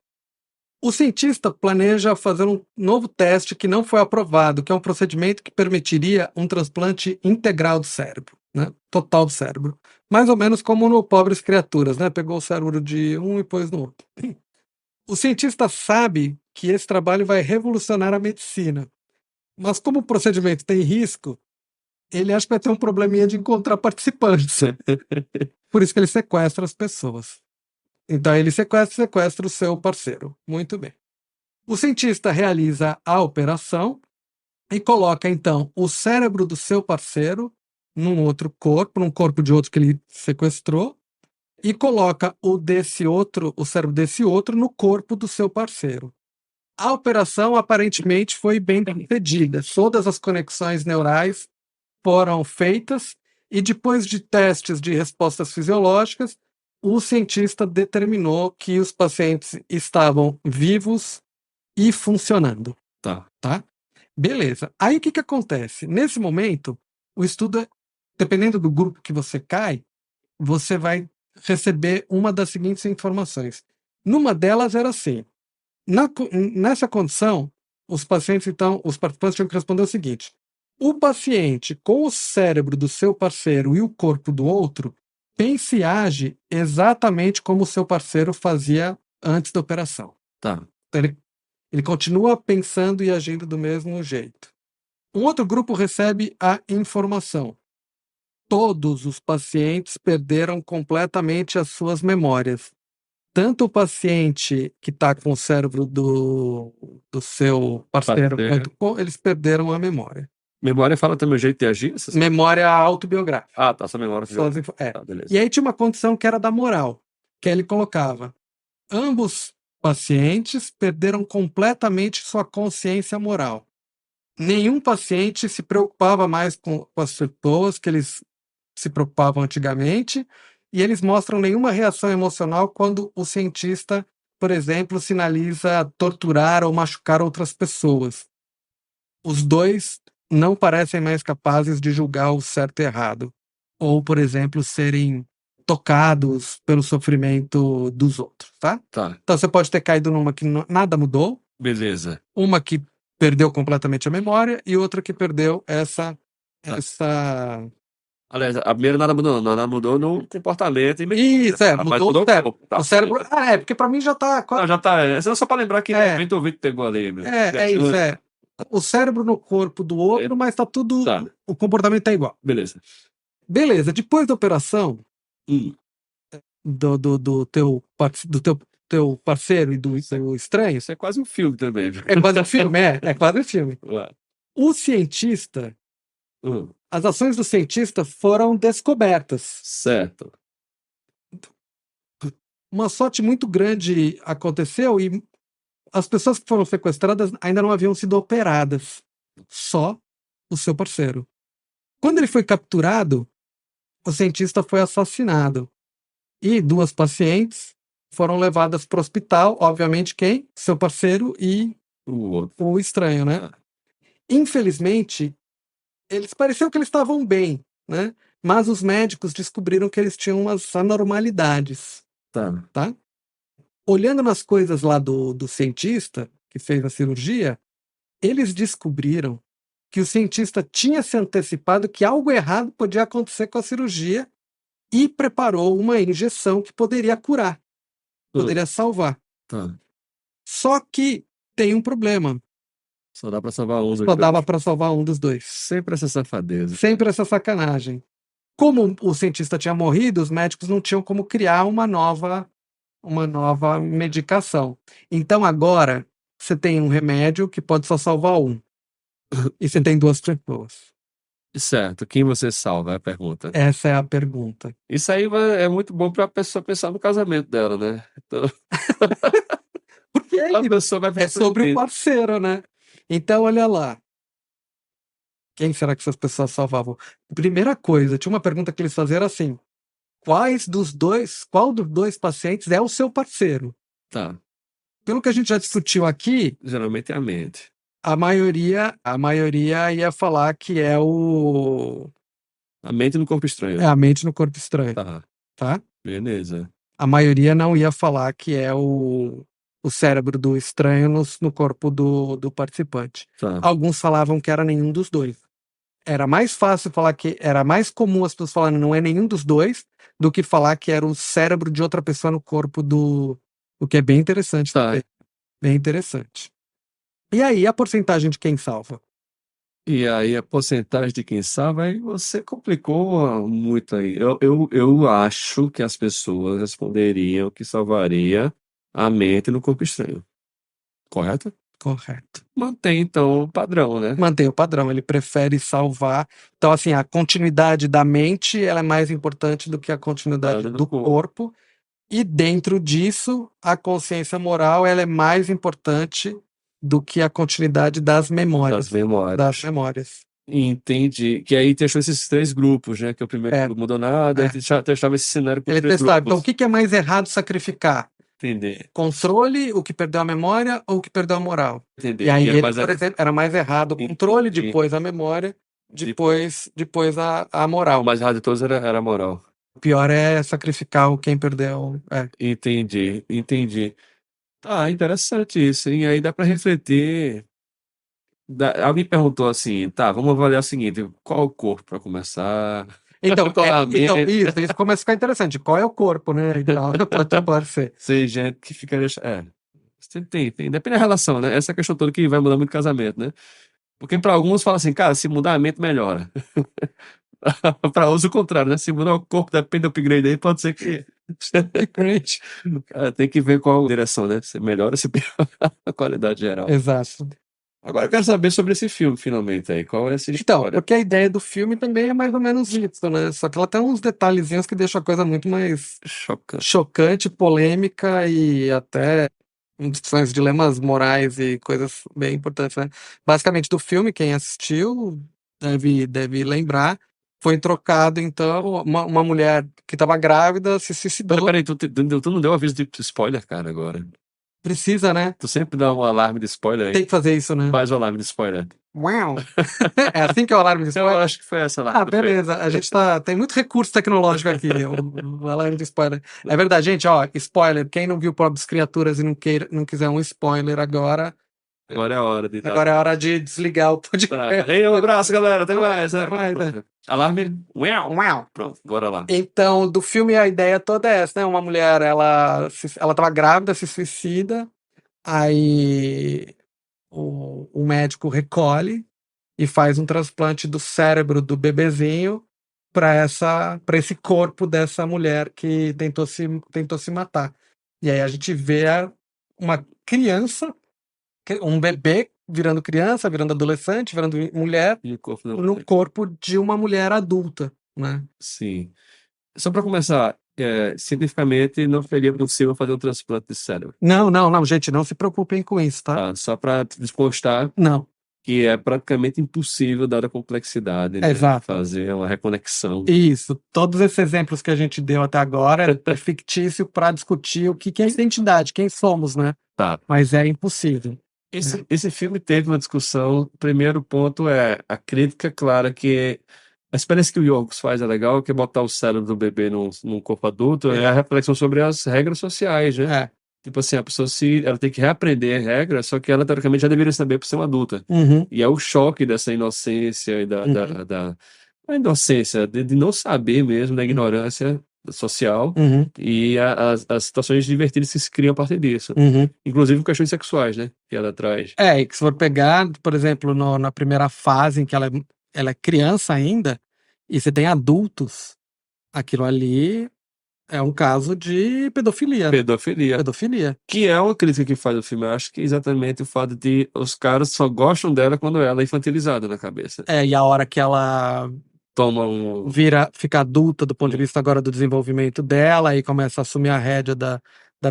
O cientista planeja fazer um novo teste que não foi aprovado, que é um procedimento que permitiria um transplante integral do cérebro, né? Total do cérebro. Mais ou menos como no Pobres Criaturas, né? Pegou o cérebro de um e pôs no outro. O cientista sabe que esse trabalho vai revolucionar a medicina, mas como o procedimento tem risco, ele acha que vai ter um probleminha de encontrar participantes. Por isso que ele sequestra as pessoas. Então ele sequestra o seu parceiro. Muito bem. O cientista realiza a operação e coloca, então, o cérebro do seu parceiro num outro corpo, num corpo de outro que ele sequestrou, e coloca o cérebro desse outro no corpo do seu parceiro. A operação aparentemente foi bem sucedida. Todas as conexões neurais foram feitas e depois de testes de respostas fisiológicas, o cientista determinou que os pacientes estavam vivos e funcionando. Tá. Beleza. Aí o que acontece? Nesse momento, o estudo, dependendo do grupo que você cai, você vai receber uma das seguintes informações. Numa delas era assim: nessa condição, os participantes tinham que responder o seguinte: o paciente com o cérebro do seu parceiro e o corpo do outro pensa e age exatamente como o seu parceiro fazia antes da operação. Tá. Então, ele continua pensando e agindo do mesmo jeito. Um outro grupo recebe a informação: todos os pacientes perderam completamente as suas memórias. Tanto o paciente que está com o cérebro do seu parceiro, eles perderam a memória. Memória fala também o jeito de agir? Memória autobiográfica. Ah, tá, essa memória. Tá, beleza. E aí tinha uma condição que era da moral, que ele colocava: ambos pacientes perderam completamente sua consciência moral. Nenhum paciente se preocupava mais com as pessoas que eles se preocupavam antigamente, e eles mostram nenhuma reação emocional quando o cientista, por exemplo, sinaliza torturar ou machucar outras pessoas. Os dois não parecem mais capazes de julgar o certo e errado, ou, por exemplo, serem tocados pelo sofrimento dos outros, tá? Então você pode ter caído numa que nada mudou. Beleza. Uma que perdeu completamente a memória e outra que perdeu essa. Aliás, a primeira nada mudou no comportamento. Isso, mudou o cérebro. Tá. O cérebro. Porque pra mim já tá. Não, já tá. É só pra lembrar que o ouvinte pegou ali. Meu. Isso. O cérebro no corpo do outro, mas tá tudo. Tá. O comportamento tá igual. Beleza. Depois da operação do teu parceiro e do seu estranho. Isso é quase um filme também. É quase um filme, é quase um filme. O cientista. As ações do cientista foram descobertas. Certo. uma sorte muito grande aconteceu e as pessoas que foram sequestradas ainda não haviam sido operadas. Só o seu parceiro. Quando ele foi capturado, o cientista foi assassinado. E 2 pacientes foram levadas para o hospital. Obviamente, quem? Seu parceiro e O outro. o estranho, né? Ah, Infelizmente, pareceu que eles estavam bem, né? Mas os médicos descobriram que eles tinham umas anormalidades, tá. tá? Olhando nas coisas lá do cientista que fez a cirurgia, eles descobriram que o cientista tinha se antecipado que algo errado podia acontecer com a cirurgia e preparou uma injeção que poderia curar, poderia salvar. Tá. Só que tem um problema. Só dá pra salvar um dos Só dois. dava para salvar um dos dois. Sempre essa safadeza. Sempre essa sacanagem. Como o cientista tinha morrido, os médicos não tinham como criar uma nova medicação. Então agora você tem um remédio que pode só salvar um. E você tem 2 pessoas. Certo. Quem você salva? É a pergunta. Essa é a pergunta. Isso aí é muito bom pra pessoa pensar no casamento dela, né? Então, Porque a pessoa vai é sobre o refletir. parceiro, né? Então, olha lá. Quem será que essas pessoas salvavam? Primeira coisa, tinha uma pergunta que eles faziam era assim: qual dos 2 pacientes é o seu parceiro? Tá. Pelo que a gente já discutiu aqui, Geralmente é a mente. a maioria ia falar que é A mente no corpo estranho. a mente no corpo estranho, Tá. tá? Beleza. A maioria não ia falar que é o cérebro do estranho no corpo do participante. Tá. Alguns falavam que era nenhum dos dois. Era mais fácil falar que era mais comum as pessoas falarem não é nenhum dos dois do que falar que era o cérebro de outra pessoa no corpo o que é bem interessante Tá. também. Bem interessante. E aí, a porcentagem de quem salva? E aí a porcentagem de quem salva, aí você complicou muito aí. Eu acho que as pessoas responderiam que salvaria a mente no corpo estranho. Correto? Correto. Mantém, então, o padrão, né? Mantém o padrão, ele prefere salvar. Então, assim, a continuidade da mente ela é mais importante do que a continuidade Do do corpo. corpo. E dentro disso, a consciência moral ela é mais importante do que a continuidade das memórias. Das memórias. Das memórias. Entendi. Que aí testou esses 3 grupos, né? Que o primeiro É. grupo mudou nada, aí testava esse cenário com os Ele 3 testava. Então, o grupos. que é mais errado sacrificar? Entendi. Controle, o que perdeu a memória ou o que perdeu a moral? Entendi. E aí, E ele, mas por exemplo, era mais errado o controle, Entendi. depois a memória, depois a moral. o mais errado de todos era a moral. O pior é sacrificar quem perdeu. É. Entendi. Ah, interessante isso, hein? Aí dá pra refletir. Alguém perguntou assim, tá, vamos avaliar o seguinte, qual o corpo pra começar? Então, Qual a mente? isso começa a ficar interessante. Qual é o corpo, né? Então, pode ser. Tem gente que fica. Tem. Depende da relação, né? Essa questão toda que vai mudar muito o casamento, né? Porque pra alguns fala assim, cara, se mudar a mente, melhora. Pra outros, o contrário, né? Se mudar o corpo, depende do upgrade aí, pode ser que. Cara, tem que ver qual direção, né? Se melhora, se piora a qualidade geral. Exato. Agora eu quero saber sobre esse filme, finalmente, aí. Qual é essa Então, história? porque a ideia do filme também é mais ou menos isso, né? Só que ela tem uns detalhezinhos que deixam a coisa muito mais Chocante. chocante, polêmica e até discussões, dilemas morais e coisas bem importantes, né? Basicamente, do filme, quem assistiu deve lembrar, foi trocado, então, uma mulher que estava grávida se suicidou. Peraí, tu não deu aviso de spoiler, cara, agora. Precisa, né? Tu sempre dá um alarme de spoiler aí. Tem que fazer isso, né? Faz o alarme de spoiler. Uau! É assim que é o alarme de Eu spoiler? acho que foi essa lá. Ah, beleza. A gente tem muito recurso tecnológico aqui. O alarme de spoiler. É verdade, gente, ó, spoiler. Quem não viu Pobres Criaturas e não quiser um spoiler agora, Agora é a hora de dar. agora é hora de desligar o Tá. podcast. Ei, um abraço, galera. Até mais. Até mais, né? Alarme. Uau. Uau! Pronto, bora lá. Então, do filme, a ideia toda é essa, né? Uma mulher, ela tava grávida, se suicida, aí o médico recolhe e faz um transplante do cérebro do bebezinho para esse corpo dessa mulher que tentou se matar. E aí a gente vê uma criança, um bebê virando criança, virando adolescente, virando mulher, E o corpo no corpo de uma mulher adulta, né? Sim. Só pra começar, cientificamente não seria possível fazer um transplante de cérebro. Não, gente, não se preocupem com isso, tá? Tá? Só para constar Não, que é praticamente impossível, dada a complexidade, né? exato. Fazer uma reconexão. Isso, todos esses exemplos que a gente deu até agora é fictício para discutir o que é identidade, quem somos, né? Tá. Mas é impossível. Esse filme teve uma discussão. O primeiro ponto é a crítica clara que a experiência que o Yorgos faz é legal, que é botar o cérebro do bebê num corpo adulto, é a reflexão sobre as regras sociais, né? É. Tipo assim, a pessoa ela tem que reaprender regras, só que ela teoricamente já deveria saber por ser uma adulta. Uhum, E é o choque dessa inocência e a inocência de não saber mesmo, da ignorância social uhum, e as situações divertidas que se criam a partir disso. uhum. Inclusive com questões sexuais, né? Que ela traz. E que se for pegar, por exemplo, na primeira fase em que ela é criança ainda, e você tem adultos, aquilo ali é um caso de pedofilia. Pedofilia. Pedofilia. Que é uma crítica que faz o filme. Eu acho que é exatamente o fato de os caras só gostam dela quando ela é infantilizada na cabeça. E a hora que ela Toma fica adulta do ponto de vista agora do desenvolvimento dela e começa a assumir a rédea da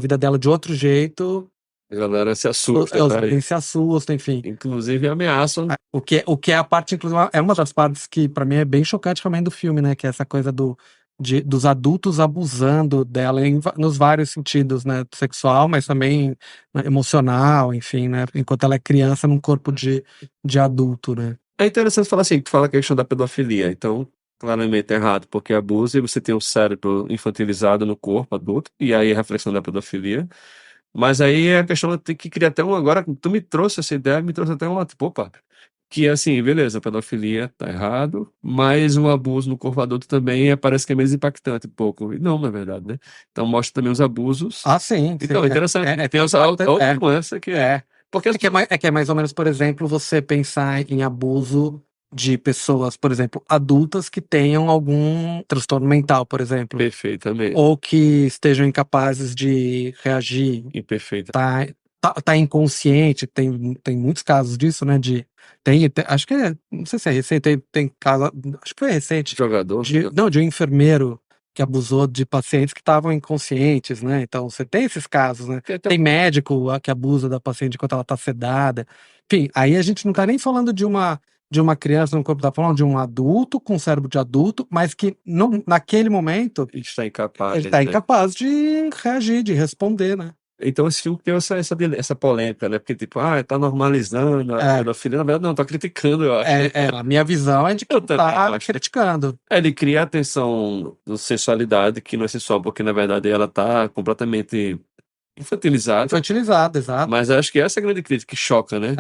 vida dela de outro jeito, a galera se assusta, os né? bens se assustam, enfim. Inclusive ameaçam. O que é a parte, inclusive, é uma das partes que pra mim é bem chocante também do filme, né? Que é essa coisa dos adultos abusando dela nos vários sentidos, né? Sexual, mas também, né, emocional, enfim, né? Enquanto ela é criança num corpo de adulto, né? É interessante falar assim, que tu fala a questão da pedofilia. Então, claramente é errado, porque abusa e você tem um cérebro infantilizado no corpo adulto, e aí a reflexão da pedofilia. Mas aí a questão tem que criar até agora, tu me trouxe essa ideia, me trouxe até uma, tipo, opa, que assim, beleza, a pedofilia tá errado, mas o abuso no corpo adulto também parece que é menos impactante um pouco. E não, na verdade, né? Então mostra também os abusos. Sim. Então, é interessante. Tem outra nuance que porque que é mais ou menos, por exemplo, você pensar em abuso de pessoas, por exemplo, adultas que tenham algum transtorno mental, por exemplo. Perfeitamente. Ou que estejam incapazes de reagir. Imperfeita. Tá inconsciente, tem muitos casos disso, né? Acho que não sei se é recente, tem caso, acho que foi recente. Jogador? De um enfermeiro que abusou de pacientes que estavam inconscientes, né? Então você tem esses casos, né? Tem médico que abusa da paciente enquanto ela tá sedada. Enfim, aí a gente não tá nem falando de uma criança no corpo, tá falando de um adulto com cérebro de adulto, mas que naquele momento ele está incapaz. Ele está incapaz de reagir, de responder, né? Então esse filme tem essa polêmica, né? Porque, tipo, tá normalizando a pedofilia. Na verdade, não, tá criticando, eu acho. A minha visão é de que tá criticando. Ele cria a tensão da sensualidade, que não é sensual, porque, na verdade, ela tá completamente infantilizada. Exato. Mas acho que essa é a grande crítica que choca, né?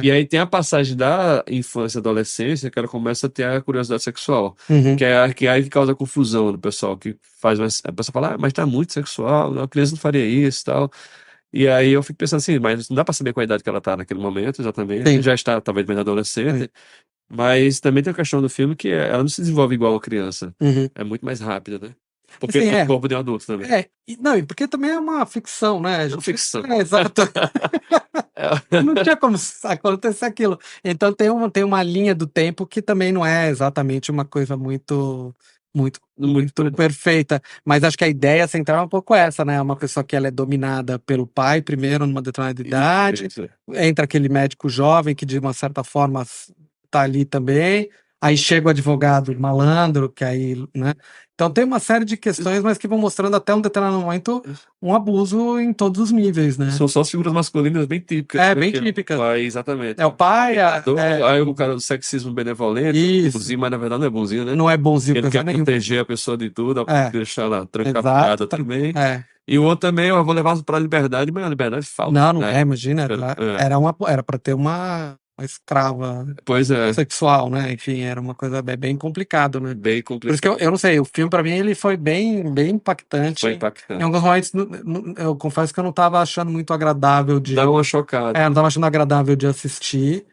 E aí tem a passagem da infância e adolescência, que ela começa a ter a curiosidade sexual. Uhum. Que é aí que causa confusão no pessoal, que faz a pessoa fala, mas tá muito sexual, a criança não faria isso e tal. E aí eu fico pensando assim, mas não dá pra saber qual a idade que ela tá naquele momento, exatamente. Sim. Já está, talvez, bem adolescente. Sim. Mas também tem a questão do filme que ela não se desenvolve igual a criança. Uhum. É muito mais rápida, né? Porque Assim, é o corpo de um adulto também. E porque também é uma ficção, né? É uma ficção. Exato. Não tinha como acontecer aquilo. Então tem uma linha do tempo que também não é exatamente uma coisa muito perfeita. Mas acho que a ideia central é um pouco essa, né? Uma pessoa que ela é dominada pelo pai primeiro, numa determinada idade. Entra aquele médico jovem que de uma certa forma tá ali também. Aí chega o advogado malandro, que aí, né? Então tem uma série de questões, mas que vão mostrando até um determinado momento um abuso em todos os níveis, né? São só as figuras masculinas bem típicas. Bem típicas. Exatamente. É o pai, aí o cara do sexismo benevolente, bonzinho, mas na verdade não é bonzinho, né? Não é bonzinho. Ele quer proteger a pessoa de tudo, deixar ela trancafiada também. E o outro também, eu vou levar para a liberdade, mas a liberdade falta. Não imagina. Era para ter uma escrava sexual, né? Enfim, era uma coisa bem complicado, né? Bem complicado. Por isso que eu não sei, o filme pra mim ele foi bem impactante. Foi impactante. Em alguns momentos eu confesso que eu não tava achando muito agradável de... Dá uma chocada. Não tava achando agradável de assistir.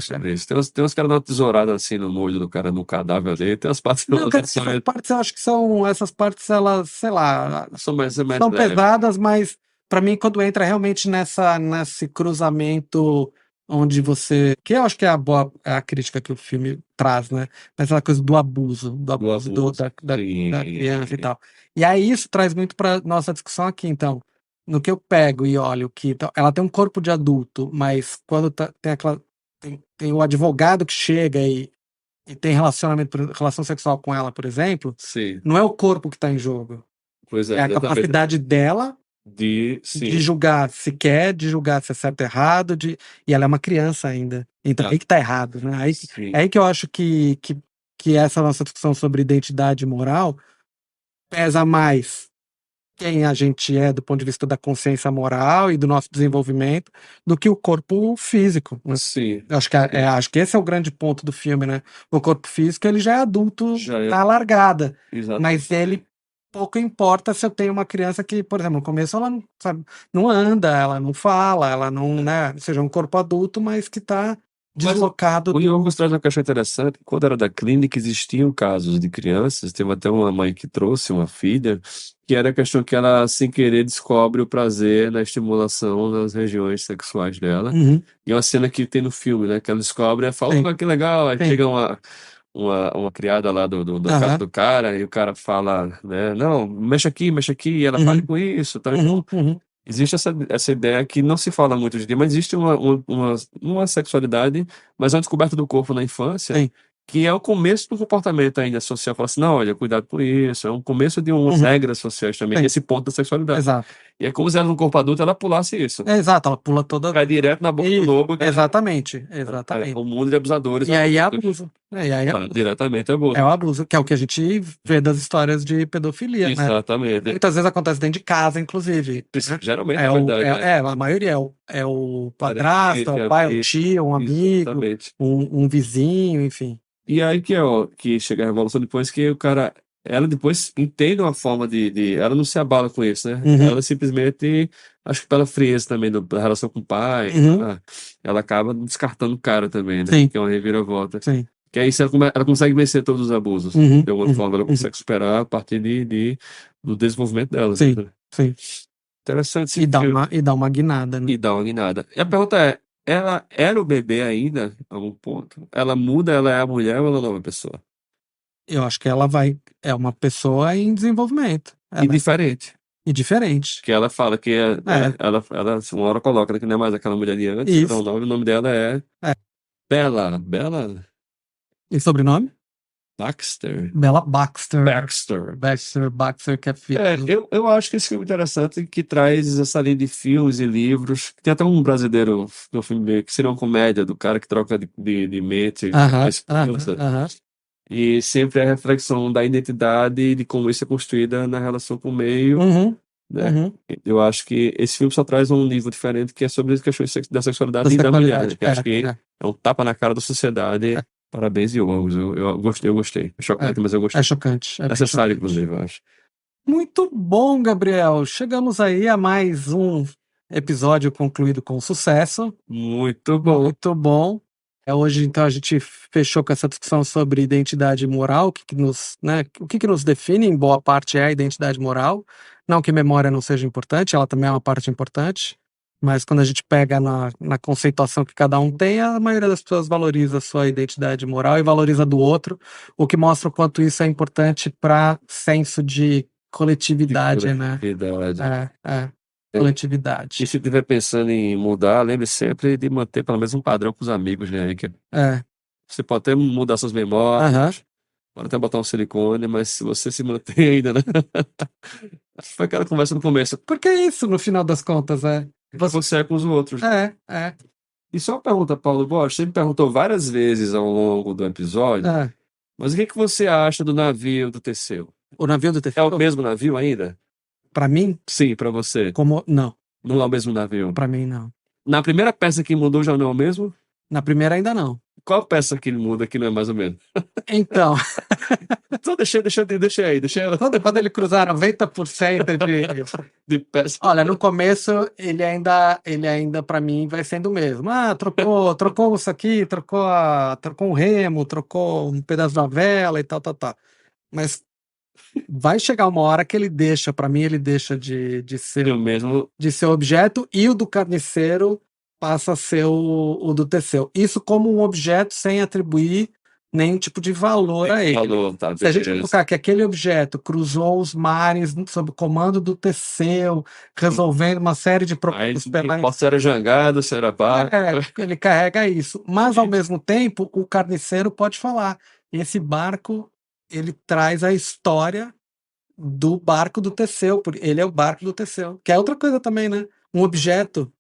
Sobre isso. Tem uns caras dando uma tesourada assim no molho do cara, no cadáver dele. Tem umas partes... Essas partes eu acho que essas partes, elas, sei lá, são pesadas, mas pra mim quando entra realmente nesse cruzamento onde você. Que eu acho que é a crítica que o filme traz, né? Mas aquela coisa do abuso, Do abuso. da Sim. criança e tal. E aí isso traz muito para nossa discussão aqui, então. No que eu pego e olho que então, ela tem um corpo de adulto, mas quando tem aquela. Tem o advogado que chega e tem relação sexual com ela, por exemplo, Sim. não é o corpo que está em jogo. Pois É a exatamente. capacidade dela De de julgar se quer, de julgar se é certo ou errado, e ela é uma criança ainda. Então, Ah. aí que tá errado, né? Aí, Sim. é aí que eu acho que essa nossa discussão sobre identidade moral pesa mais quem a gente é do ponto de vista da consciência moral e do nosso desenvolvimento do que o corpo físico, né? Sim. Eu acho que esse é o grande ponto do filme, né? O corpo físico, ele já é adulto Já é. na largada, Exato. mas ele pouco importa se eu tenho uma criança que, por exemplo, no começo ela não, sabe, não anda, ela não fala, ela não, né, seja um corpo adulto, mas que está deslocado O Yorgos traz uma questão interessante. Quando era da clínica, existiam casos de crianças, teve até uma mãe que trouxe uma filha, que era a questão que ela, sem querer, descobre o prazer na estimulação das regiões sexuais dela. Uhum. E é uma cena que tem no filme, né? Que ela descobre e fala, Sim. "Oh, que legal." Aí Sim. chega uma criada lá do cara, e o cara fala, né? Não, mexe aqui, e ela fala com isso. Tá? Uhum. Existe essa ideia que não se fala muito hoje em dia, mas existe uma sexualidade, mas é uma descoberta do corpo na infância, Sim. que é o começo do comportamento ainda social. Fala assim, não, olha, cuidado com isso. É um começo de umas regras sociais também, Sim. esse ponto da sexualidade. Exato. E é como se ela no corpo adulto, ela pulasse isso. Exato, ela pula toda. Cai direto na boca do lobo. Exatamente. O mundo de abusadores. E aí é abuso. Diretamente é abuso. É o abuso, que é o que a gente vê das histórias de pedofilia, né? Exatamente. Muitas vezes acontece dentro de casa, inclusive. Né? Geralmente é verdade. A maioria é o padrasto, é o pai, o tio, um amigo, um vizinho, enfim. E aí que chega a revolução depois, que o cara, ela depois entende uma forma ela não se abala com isso, né? Ela simplesmente, acho que pela frieza também da relação com o pai, ela acaba descartando o cara também, né? Sim. Que é uma reviravolta. Sim. Que aí ela consegue vencer todos os abusos. De alguma forma, ela consegue superar a partir do desenvolvimento dela. Sim, né? sim. Interessante. E dá uma guinada, né? E dá uma guinada. E a pergunta é, ela era o bebê ainda, a algum ponto? Ela muda, ela é a mulher ou ela é uma nova pessoa? Eu acho que ela é uma pessoa em desenvolvimento. E diferente. E diferente. Que ela fala que ela uma hora coloca, né, que não é mais aquela mulher de antes. Isso. Então, o nome dela é Bella. E sobrenome? Baxter. Bella Baxter. Baxter, que é filho. Eu acho que esse filme é interessante, que traz essa linha de filmes e livros. Tem até um brasileiro no filme que seria uma comédia do cara que troca de mente. E sempre a reflexão da identidade e de como isso é construída na relação com o meio. Né? Eu acho que esse filme só traz um nível diferente, que é sobre as questões da sexualidade e da mulher. Que acho que é um tapa na cara da sociedade. Parabéns, Yorgos. Eu gostei. É chocante, mas eu gostei. É chocante. É necessário, inclusive, eu acho. Muito bom, Gabriel. Chegamos aí a mais um episódio concluído com sucesso. Muito bom. Muito bom. Hoje, então, a gente fechou com essa discussão sobre identidade moral, o que nos define, em boa parte, é a identidade moral. Não que memória não seja importante, ela também é uma parte importante, mas quando a gente pega na conceituação que cada um tem, a maioria das pessoas valoriza a sua identidade moral e valoriza do outro, o que mostra o quanto isso é importante para senso de coletividade, né? Coletividade. E se estiver pensando em mudar, lembre sempre de manter pelo menos um padrão com os amigos, né? Você pode até mudar suas memórias, pode até botar um silicone, mas se você se mantém ainda, né? Foi aquela conversa no começo. Porque é isso, no final das contas, Você é com os outros. E só uma pergunta, Paulo Borges, você me perguntou várias vezes ao longo do episódio, mas o que você acha do navio do Teseu? O navio do Teseu? É o mesmo navio ainda? Pra mim? Sim, pra você. Não. Não é o mesmo navio? Pra mim, não. Na primeira peça que mudou já não é o mesmo? Na primeira ainda não. Qual peça que ele muda que não é mais ou menos? Então. Então deixa aí. Quando ele cruzar 90% de peça. Olha, no começo ele ainda para mim vai sendo o mesmo. Trocou isso aqui, trocou um remo, trocou um pedaço da vela e tal. Mas vai chegar uma hora que ele deixa, para mim, ele deixa de ser o mesmo, de ser objeto, e o do carniceiro passa a ser o do Teseu. Isso como um objeto sem atribuir nenhum tipo de valor a ele. Falou, tá, Se a gente beleza. colocar que aquele objeto cruzou os mares sob o comando do Teseu, resolvendo uma série de Aí, problemas não pela importa se era jangada, se era barco. ele carrega isso. Mas, ao mesmo tempo, o carniceiro pode falar. Esse barco, ele traz a história do barco do Teseu. Ele é o barco do Teseu. Que é outra coisa também, né? Um objeto,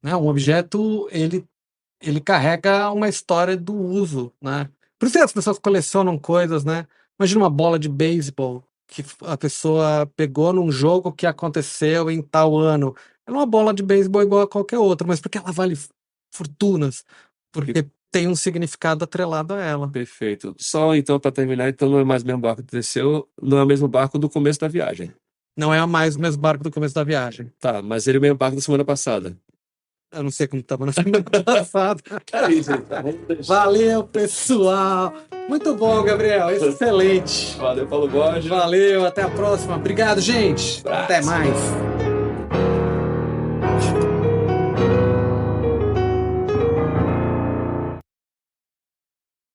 né? Um objeto, ele carrega uma história do uso, né? Por isso que as pessoas colecionam coisas, né? Imagina uma bola de beisebol que a pessoa pegou num jogo que aconteceu em tal ano. É uma bola de beisebol igual a qualquer outra, mas porque ela vale fortunas, porque tem um significado atrelado a ela. Perfeito. Só então, para terminar, então não é mais o mesmo barco que desceu, não é o mesmo barco do começo da viagem. Não é mais o mesmo barco do começo da viagem. Tá, mas ele é o mesmo barco da semana passada. Eu não sei como estava na semana passada. É isso, então. Vamos deixar. Valeu, pessoal. Muito bom, Gabriel. Excelente. Valeu, Paulo Borges. Valeu, até a próxima. Obrigado, gente. Até mais.